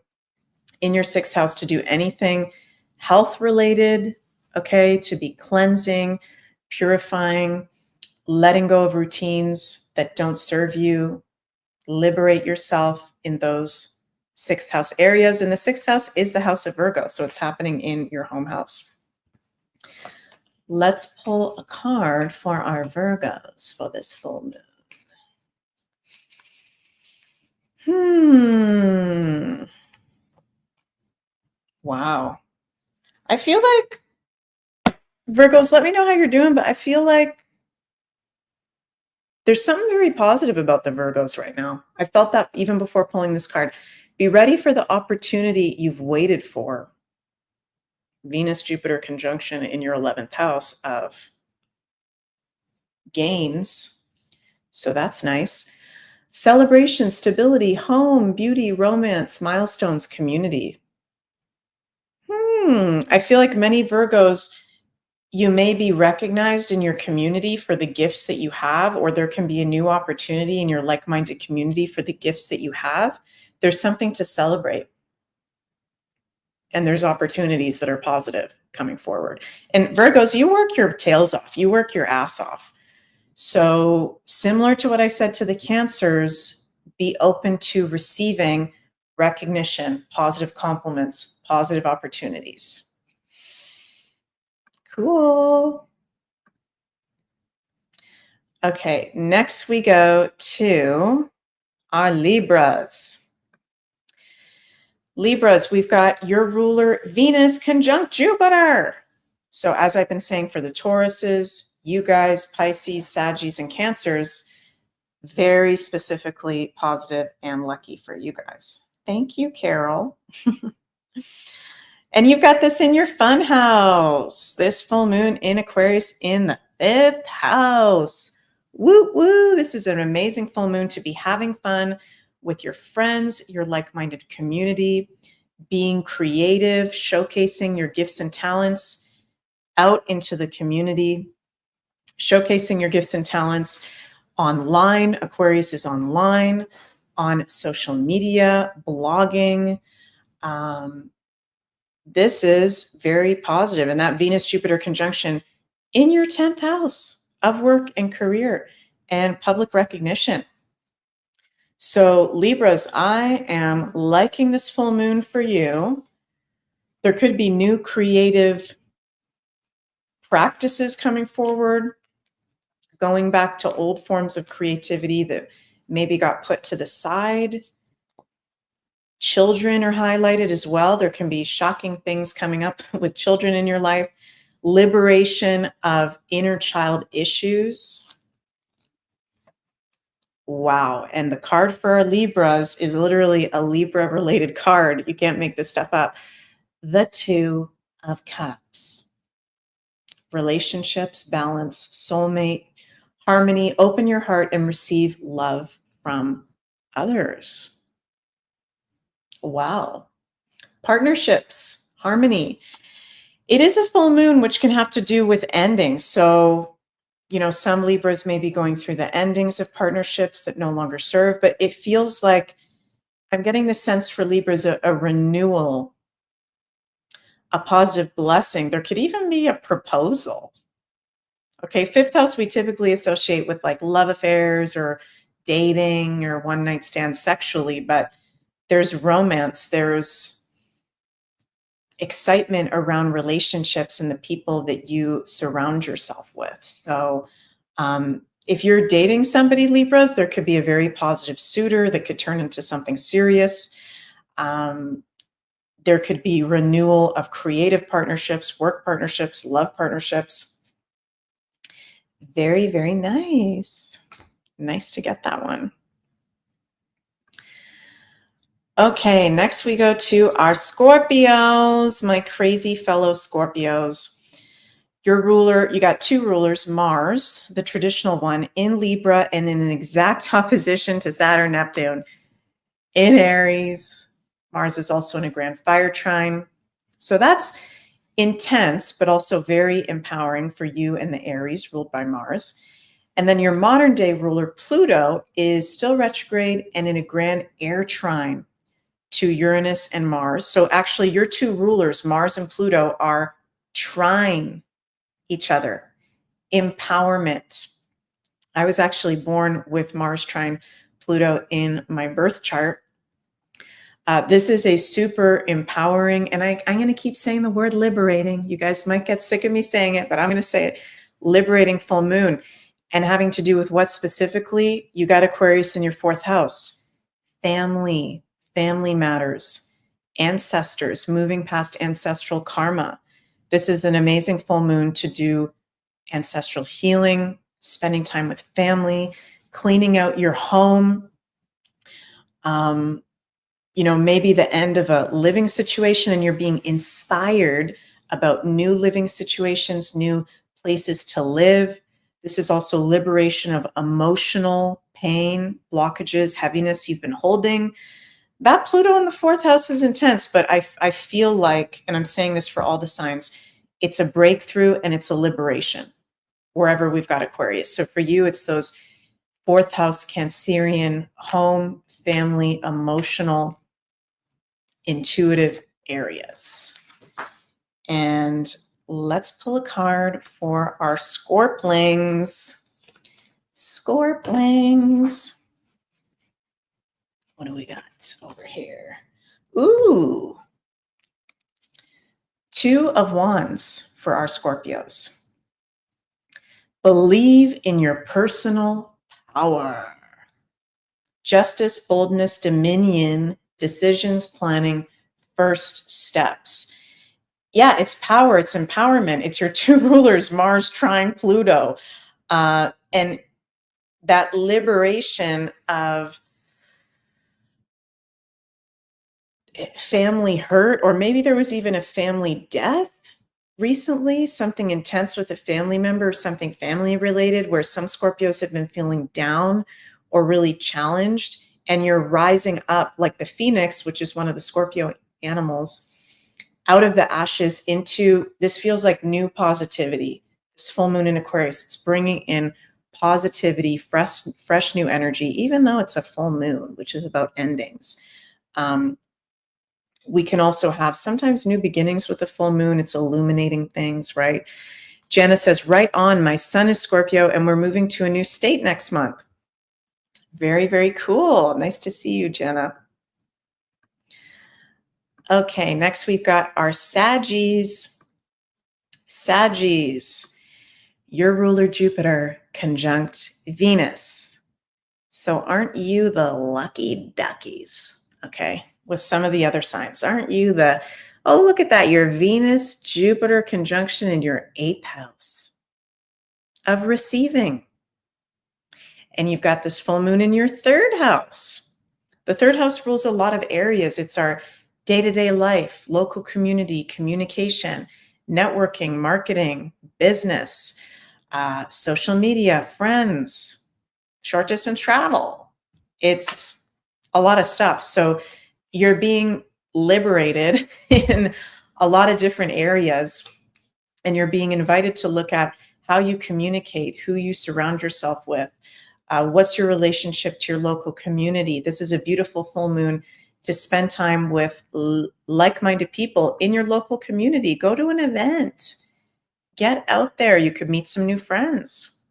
in your 6th house to do anything health related, okay, to be cleansing, purifying, letting go of routines that don't serve you, liberate yourself in those 6th house areas. And the 6th house is the house of Virgo. So it's happening in your home house. Let's pull a card for our Virgos for this full moon. Wow. I feel like, Virgos, let me know how you're doing, but I feel like there's something very positive about the Virgos right now. I felt that even before pulling this card. Be ready for the opportunity you've waited for. Venus-Jupiter conjunction in your 11th house of gains. So that's nice. Celebration, stability, home, beauty, romance, milestones, community. I feel like many Virgos, you may be recognized in your community for the gifts that you have, or there can be a new opportunity in your like-minded community for the gifts that you have. There's something to celebrate. And there's opportunities that are positive coming forward. And Virgos, you work your tails off. You work your ass off. So similar to what I said to the Cancers, be open to receiving recognition, positive compliments, positive opportunities. Cool. Okay, next we go to our Libras. Libras, we've got your ruler Venus conjunct Jupiter. So as I've been saying for the Tauruses, you guys, Pisces, Saggies, and Cancers, very specifically positive and lucky for you guys. Thank you, Carol. And you've got this in your fun house. This full moon in Aquarius in the 5th house. Woo woo. This is an amazing full moon to be having fun with your friends, your like-minded community, being creative, showcasing your gifts and talents out into the community, showcasing your gifts and talents online. Aquarius is online, on social media, blogging. This is very positive. And that Venus-Jupiter conjunction in your 10th house of work and career and public recognition. So Libras, I am liking this full moon for you. There could be new creative practices coming forward, going back to old forms of creativity that maybe got put to the side. Children are highlighted as well. There can be shocking things coming up with children in your life. Liberation of inner child issues. Wow. And the card for our Libras is literally a Libra related card. You can't make this stuff up. The Two of Cups. Relationships, balance, soulmate, harmony. Open your heart and receive love from others. Wow. Partnerships, harmony. It is a full moon, which can have to do with endings. So, you know, some Libras may be going through the endings of partnerships that no longer serve, but it feels like I'm getting the sense for Libras, a renewal, a positive blessing. There could even be a proposal. Okay, fifth house we typically associate with like love affairs or dating or one night stands sexually, but there's romance, there's excitement around relationships and the people that you surround yourself with. So if you're dating somebody, Libras, there could be a very positive suitor that could turn into something serious. There could be renewal of creative partnerships, work partnerships, love partnerships. Very, very nice. Nice to get that one. Okay, next we go to our Scorpios, my crazy fellow Scorpios. Your ruler, you got two rulers, Mars, the traditional one, in Libra and in an exact opposition to Saturn, Neptune, in Aries. Mars is also in a grand fire trine. So that's intense, but also very empowering for you and the Aries ruled by Mars. And then your modern day ruler, Pluto, is still retrograde and in a grand air trine to Uranus and Mars. So actually your two rulers, Mars and Pluto, are trine each other. Empowerment. I was actually born with Mars trine Pluto in my birth chart. This is a super empowering, and I'm going to keep saying the word liberating. You guys might get sick of me saying it, but I'm going to say it. Liberating full moon. And having to do with what specifically? You got Aquarius in your fourth house. Family matters, ancestors, moving past ancestral karma. This is an amazing full moon to do ancestral healing, spending time with family, cleaning out your home. You know, maybe the end of a living situation and you're being inspired about new living situations, new places to live. This is also liberation of emotional pain, blockages, heaviness you've been holding. That Pluto in the fourth house is intense, but I feel like, and I'm saying this for all the signs, it's a breakthrough and it's a liberation wherever we've got Aquarius. So for you, it's those fourth house Cancerian, home, family, emotional, intuitive areas. And let's pull a card for our Scorplings. Scorplings. What do we got over here? Ooh. Two of Wands for our Scorpios. Believe in your personal power. Justice, boldness, dominion, decisions, planning, first steps. Yeah, it's power, it's empowerment. It's your two rulers, Mars trine Pluto. And that liberation of family hurt, or maybe there was even a family death recently, something intense with a family member, something family related, where some Scorpios have been feeling down or really challenged, and you're rising up like the phoenix, which is one of the Scorpio animals, out of the ashes into, this feels like new positivity. This full moon in Aquarius, it's bringing in positivity, fresh new energy, even though it's a full moon, which is about endings. We can also have sometimes new beginnings with the full moon. It's illuminating things, right? Jenna says, right on, my son is Scorpio and we're moving to a new state next month. Very, very cool. Nice to see you, Jenna. Okay, next we've got our Saggies. Saggies, your ruler Jupiter conjunct Venus. So aren't you the lucky duckies? Okay, with some of the other signs. Aren't you oh, look at that. Your Venus, Jupiter conjunction in your 8th house of receiving. And you've got this full moon in your 3rd house. The 3rd house rules a lot of areas. It's our day-to-day life, local community, communication, networking, marketing, business, social media, friends, short distance travel. It's a lot of stuff. So you're being liberated in a lot of different areas, and you're being invited to look at how you communicate, who you surround yourself with, what's your relationship to your local community. This is a beautiful full moon to spend time with like-minded people in your local community. Go to an event. Get out there. You could meet some new friends.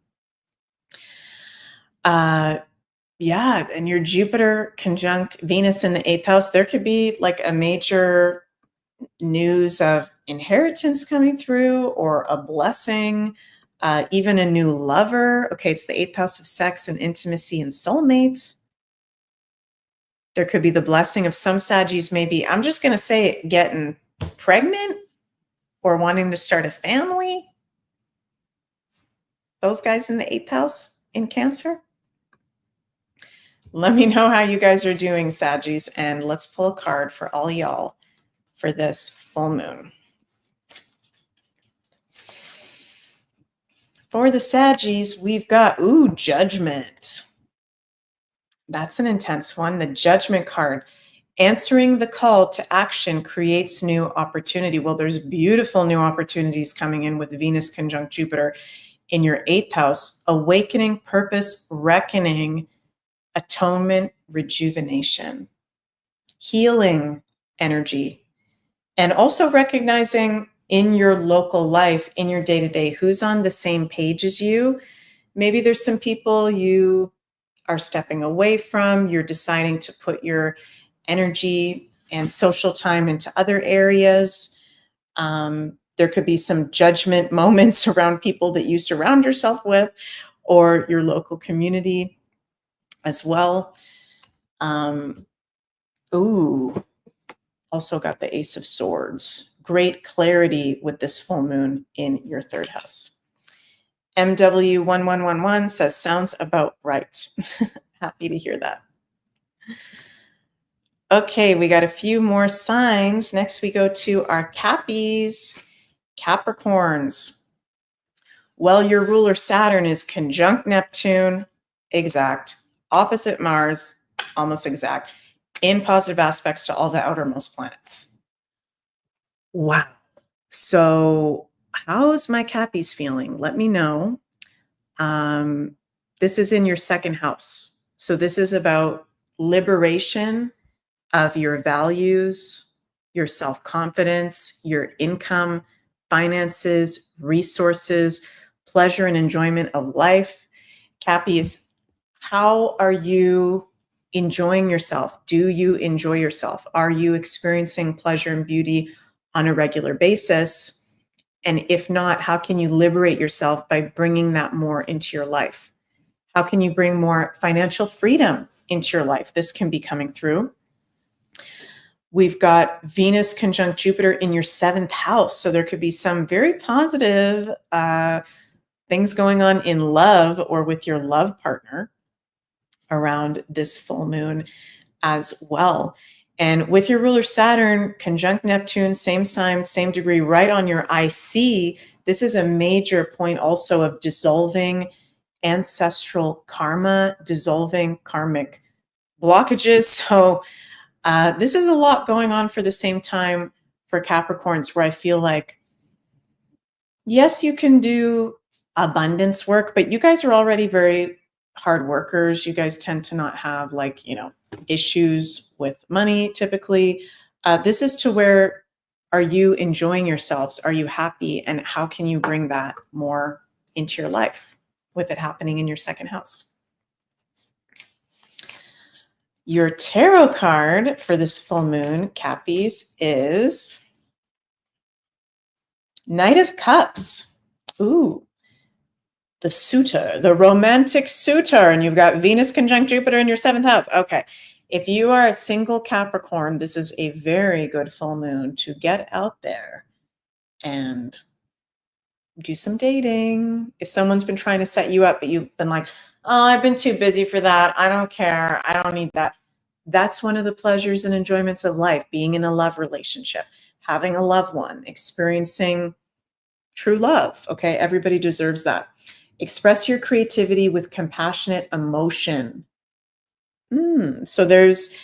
Yeah, and your Jupiter conjunct Venus in the 8th house, there could be like a major news of inheritance coming through or a blessing, even a new lover. Okay, it's the 8th house of sex and intimacy and soulmates. There could be the blessing of some Saggies, maybe, I'm just going to say, getting pregnant or wanting to start a family. Those guys in the 8th house in Cancer. Let me know how you guys are doing, Saggies, and let's pull a card for all y'all for this full moon. For the Saggies, we've got, Judgment. That's an intense one. The Judgment card. Answering the call to action creates new opportunity. Well, there's beautiful new opportunities coming in with Venus conjunct Jupiter in your 8th house. Awakening, purpose, reckoning, atonement, rejuvenation, healing energy, and also recognizing in your local life, in your day-to-day, who's on the same page as you. Maybe there's some people you are stepping away from. You're deciding to put your energy and social time into other areas. There could be some judgment moments around people that you surround yourself with or your local community as well. Also got the Ace of Swords. Great clarity with this full moon in your 3rd house. MW1111 says, sounds about right. Happy to hear that. Okay, we got a few more signs. Next, we go to our Cappies, Capricorns. Well, your ruler Saturn is conjunct Neptune, exact, opposite Mars, almost exact, in positive aspects to all the outermost planets. Wow. So how's my Cappies feeling? Let me know. This is in your 2nd house. So this is about liberation of your values, your self-confidence, your income, finances, resources, pleasure and enjoyment of life. Cappies, how are you enjoying yourself? Do you enjoy yourself? Are you experiencing pleasure and beauty on a regular basis? And if not, how can you liberate yourself by bringing that more into your life? How can you bring more financial freedom into your life? This can be coming through. We've got Venus conjunct Jupiter in your 7th house. So there could be some very positive things going on in love or with your love partner around this full moon as well. And with your ruler Saturn conjunct Neptune, same sign, same degree, right on your IC, this is a major point also of dissolving ancestral karma, dissolving karmic blockages. So this is a lot going on for the same time for Capricorns, where I feel like, yes, you can do abundance work, but you guys are already very hard workers. You guys tend to not have issues with money typically. This is to where, are you enjoying yourselves? Are you happy? And how can you bring that more into your life with it happening in your 2nd house? Your tarot card for this full moon, Cappies, is Knight of Cups. Ooh, the suitor, the romantic suitor. And you've got Venus conjunct Jupiter in your 7th house. Okay. If you are a single Capricorn, this is a very good full moon to get out there and do some dating. If someone's been trying to set you up, but you've been like, oh, I've been too busy for that. I don't care. I don't need that. That's one of the pleasures and enjoyments of life, being in a love relationship, having a loved one, experiencing true love. Okay. Everybody deserves that. Express your creativity with compassionate emotion. So there's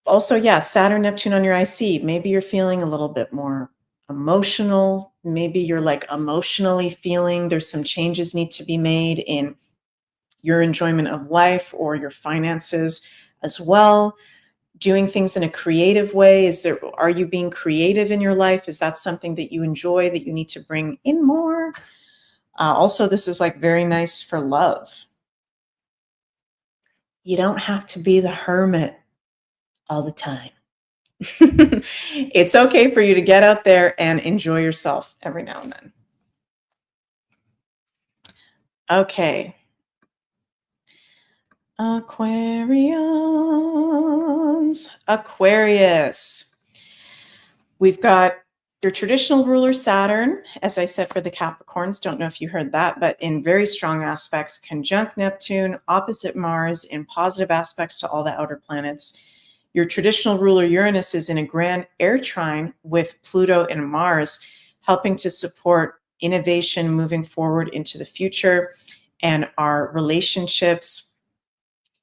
also, yeah, Saturn, Neptune on your IC. Maybe you're feeling a little bit more emotional. Maybe you're like emotionally feeling there's some changes need to be made in your enjoyment of life or your finances as well. Doing things in a creative way. Are you being creative in your life? Is that something that you enjoy that you need to bring in more? Also, this is like very nice for love. You don't have to be the hermit all the time. It's okay for you to get out there and enjoy yourself every now and then. Okay. Aquarius. We've got your traditional ruler Saturn, as I said for the Capricorns. Don't know if you heard that, but in very strong aspects, conjunct Neptune, opposite Mars, in positive aspects to all the outer planets. Your traditional ruler Uranus is in a grand air trine with Pluto and Mars, helping to support innovation moving forward into the future and our relationships,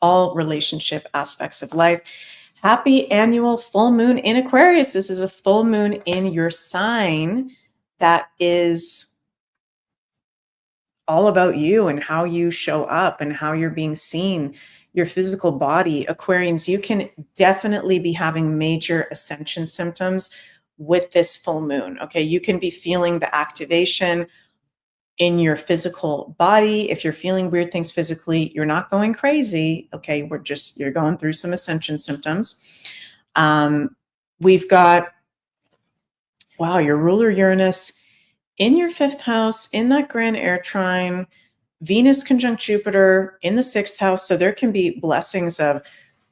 all relationship aspects of life. Happy annual full moon in Aquarius. This is a full moon in your sign that is all about you and how you show up and how you're being seen, your physical body. Aquarians, you can definitely be having major ascension symptoms with this full moon. Okay, you can be feeling the activation in your physical body. If you're feeling weird things physically, you're not going crazy. Okay, you're going through some ascension symptoms. We've got, wow, your ruler Uranus in your 5th house, in that grand air trine, Venus conjunct Jupiter in the 6th house. So there can be blessings of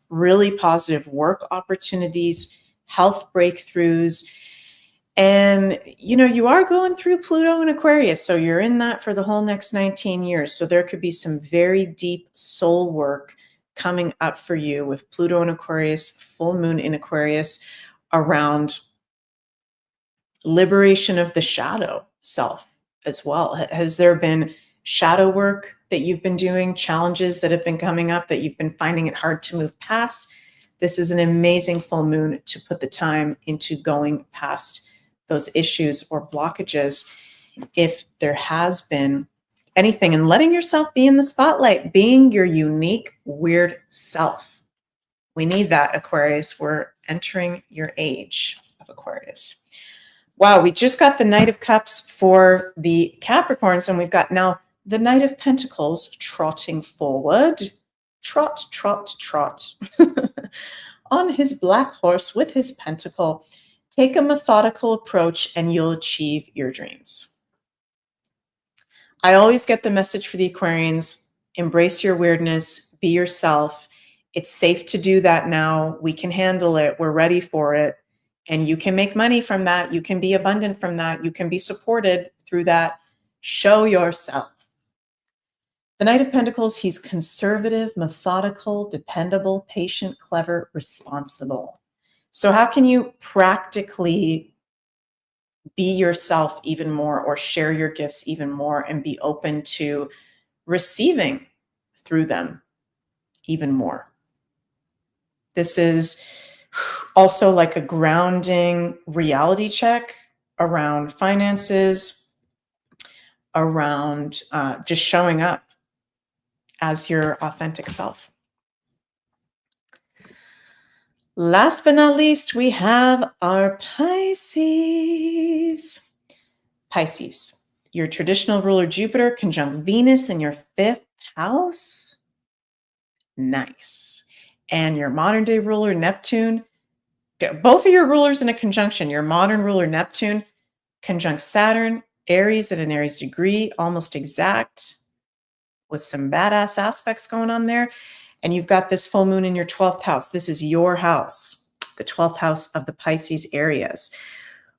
really positive work opportunities, health breakthroughs. And, you are going through Pluto and Aquarius. So you're in that for the whole next 19 years. So there could be some very deep soul work coming up for you with Pluto and Aquarius, full moon in Aquarius, around liberation of the shadow self as well. Has there been shadow work that you've been doing, challenges that have been coming up that you've been finding it hard to move past? This is an amazing full moon to put the time into going past those issues or blockages, if there has been anything, and letting yourself be in the spotlight, being your unique, weird self. We need that, Aquarius. We're entering your age of Aquarius. Wow, we just got the Knight of Cups for the Capricorns, and we've got now the Knight of Pentacles trotting forward. Trot, trot, trot. On his black horse with his pentacle. Take a methodical approach and you'll achieve your dreams. I always get the message for the Aquarians: embrace your weirdness, be yourself. It's safe to do that now. We can handle it. We're ready for it. And you can make money from that. You can be abundant from that. You can be supported through that. Show yourself. The Knight of Pentacles, he's conservative, methodical, dependable, patient, clever, responsible. So how can you practically be yourself even more, or share your gifts even more, and be open to receiving through them even more? This is also like a grounding reality check around finances, around just showing up as your authentic self. Last but not least, we have our Pisces. Pisces, your traditional ruler Jupiter conjunct Venus in your 5th house. Nice. And your modern day ruler Neptune, both of your rulers in a conjunction. Your modern ruler Neptune conjunct Saturn, Aries at an Aries degree, almost exact, with some badass aspects going on there. And you've got this full moon in your 12th house. This is your house, the 12th house of the Pisces Aries.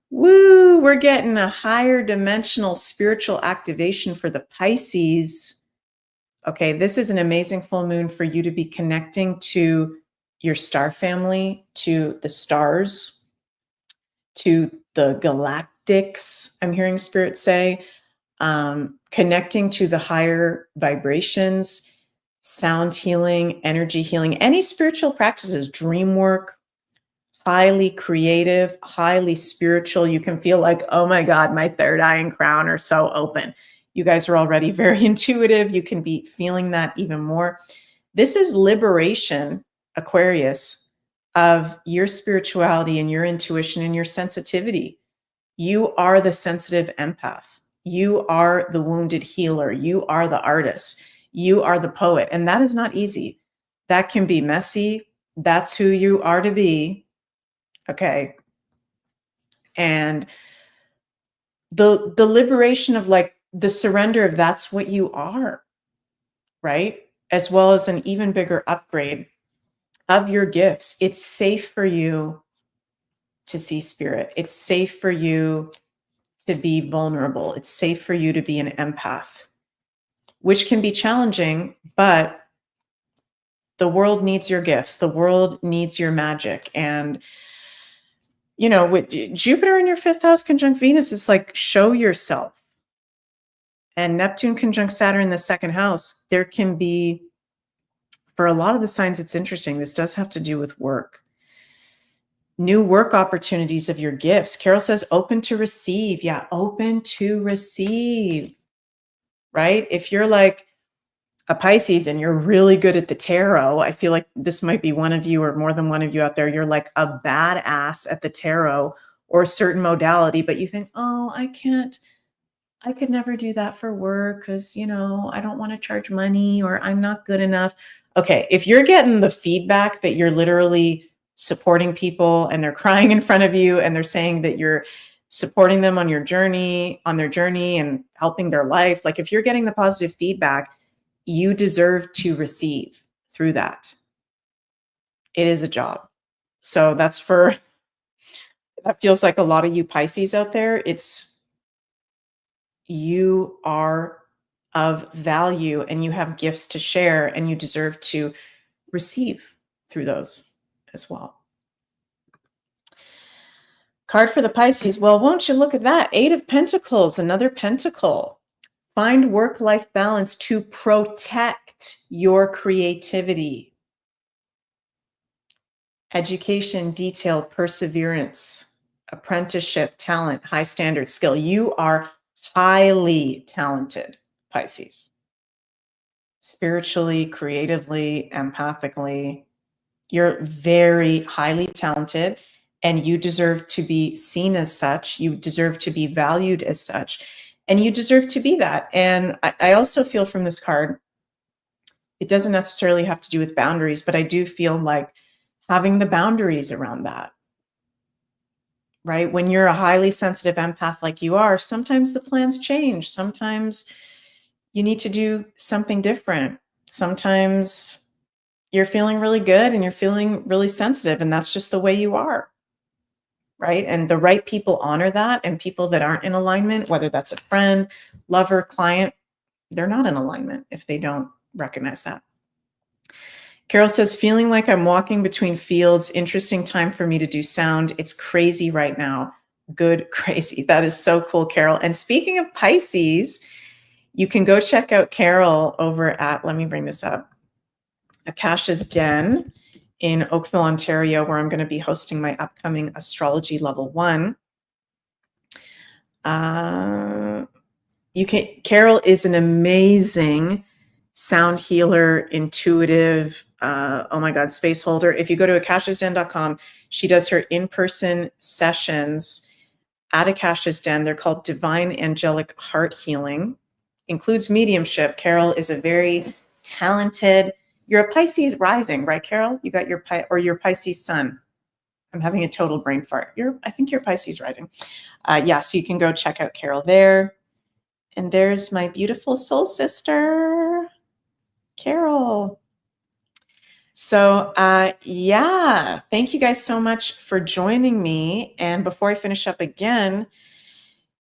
Woo, we're getting a higher dimensional spiritual activation for the Pisces. Okay, this is an amazing full moon for you to be connecting to your star family, to the stars, to the galactics, I'm hearing spirit say, connecting to the higher vibrations, sound healing, energy healing, any spiritual practices, dream work, highly creative, highly spiritual. You can feel like, oh my God, my third eye and crown are so open. You guys are already very intuitive. You can be feeling that even more. This is liberation, Aquarius, of your spirituality and your intuition and your sensitivity. You are the sensitive empath. You are the wounded healer. You are the artist. You are the poet. And that is not easy. That can be messy. That's who you are to be. Okay. And the liberation of like the surrender of that's what you are, right? As well as an even bigger upgrade of your gifts. It's safe for you to see spirit. It's safe for you to be vulnerable. It's safe for you to be an empath, which can be challenging, but the world needs your gifts. The world needs your magic. And, you know, with Jupiter in your 5th house conjunct Venus, it's like, show yourself. And Neptune conjunct Saturn in the 2nd house, there can be, for a lot of the signs, it's interesting. This does have to do with work. New work opportunities of your gifts. Carol says, open to receive. Yeah, open to receive, right? If you're like a Pisces and you're really good at the tarot, I feel like this might be one of you or more than one of you out there. You're like a badass at the tarot or a certain modality, but you think, oh, I could never do that for work because, you know, I don't want to charge money or I'm not good enough. Okay, if you're getting the feedback that you're literally supporting people and they're crying in front of you and they're saying that you're supporting them on their journey and helping their life, like if you're getting the positive feedback, you deserve to receive through that. It is a job. So that feels like a lot of you Pisces out there. You are of value and you have gifts to share and you deserve to receive through those as well. Card for the Pisces. Well, won't you look at that? 8 of Pentacles, another pentacle. Find work-life balance to protect your creativity. Education, detail, perseverance, apprenticeship, talent, high standard, skill. You are highly talented, Pisces. Spiritually, creatively, empathically, you're very highly talented and you deserve to be seen as such. You deserve to be valued as such, and you deserve to be that. And I also feel from this card, it doesn't necessarily have to do with boundaries, but I do feel like having the boundaries around that, right? When you're a highly sensitive empath like you are, sometimes the plans change. Sometimes you need to do something different. Sometimes you're feeling really good and you're feeling really sensitive, and that's just the way you are, right? And the right people honor that, and people that aren't in alignment, whether that's a friend, lover, client, they're not in alignment if they don't recognize that. Carol says, feeling like I'm walking between fields. Interesting time for me to do sound. It's crazy right now. Good, crazy. That is so cool, Carol. And speaking of Pisces, you can go check out Carol over at, let me bring this up, Akasha's Den in Oakville, Ontario, where I'm going to be hosting my upcoming Astrology Level 1. Carol is an amazing sound healer, intuitive, oh my God, space holder. If you go to akashasden.com, she does her in-person sessions at Akasha's Den. They're called Divine Angelic Heart Healing. Includes mediumship. Carol is a very talented, you're a Pisces rising, right, Carol? You got your Pisces sun. I'm having a total brain fart. I think you're Pisces rising. Yeah, so you can go check out Carol there. And there's my beautiful soul sister, Carol. So, yeah, thank you guys so much for joining me. And before I finish up again,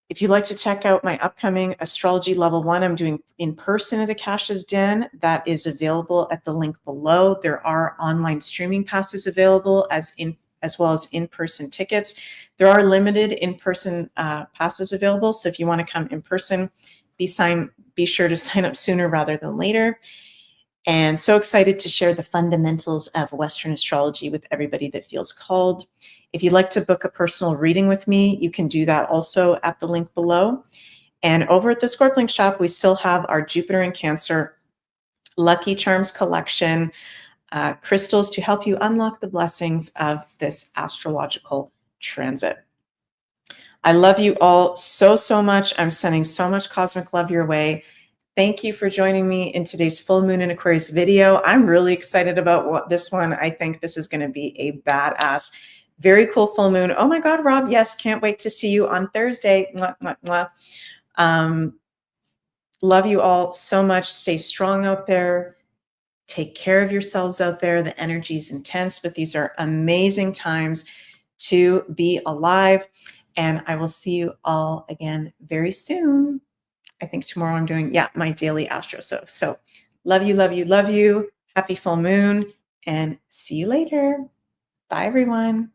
if you'd like to check out my upcoming Astrology Level 1, I'm doing in person at Akasha's Den. That is available at the link below. There are online streaming passes available as well as in-person tickets. There are limited in-person passes available. So if you want to come in person, be sure to sign up sooner rather than later. And so excited to share the fundamentals of Western astrology with everybody that feels called. If you'd like to book a personal reading with me, you can do that also at the link below. And over at the Scorpio shop, we still have our Jupiter and Cancer Lucky Charms collection, crystals to help you unlock the blessings of this astrological transit. I love you all so, so much. I'm sending so much cosmic love your way. Thank you for joining me in today's full moon in Aquarius video. I'm really excited about this one. I think this is going to be a badass, very cool full moon. Oh my God, Rob. Yes. Can't wait to see you on Thursday. Mwah, mwah, mwah. Love you all so much. Stay strong out there. Take care of yourselves out there. The energy is intense, but these are amazing times to be alive. And I will see you all again very soon. I think tomorrow I'm doing, my daily astro. So love you, love you, love you. Happy full moon and see you later. Bye, everyone.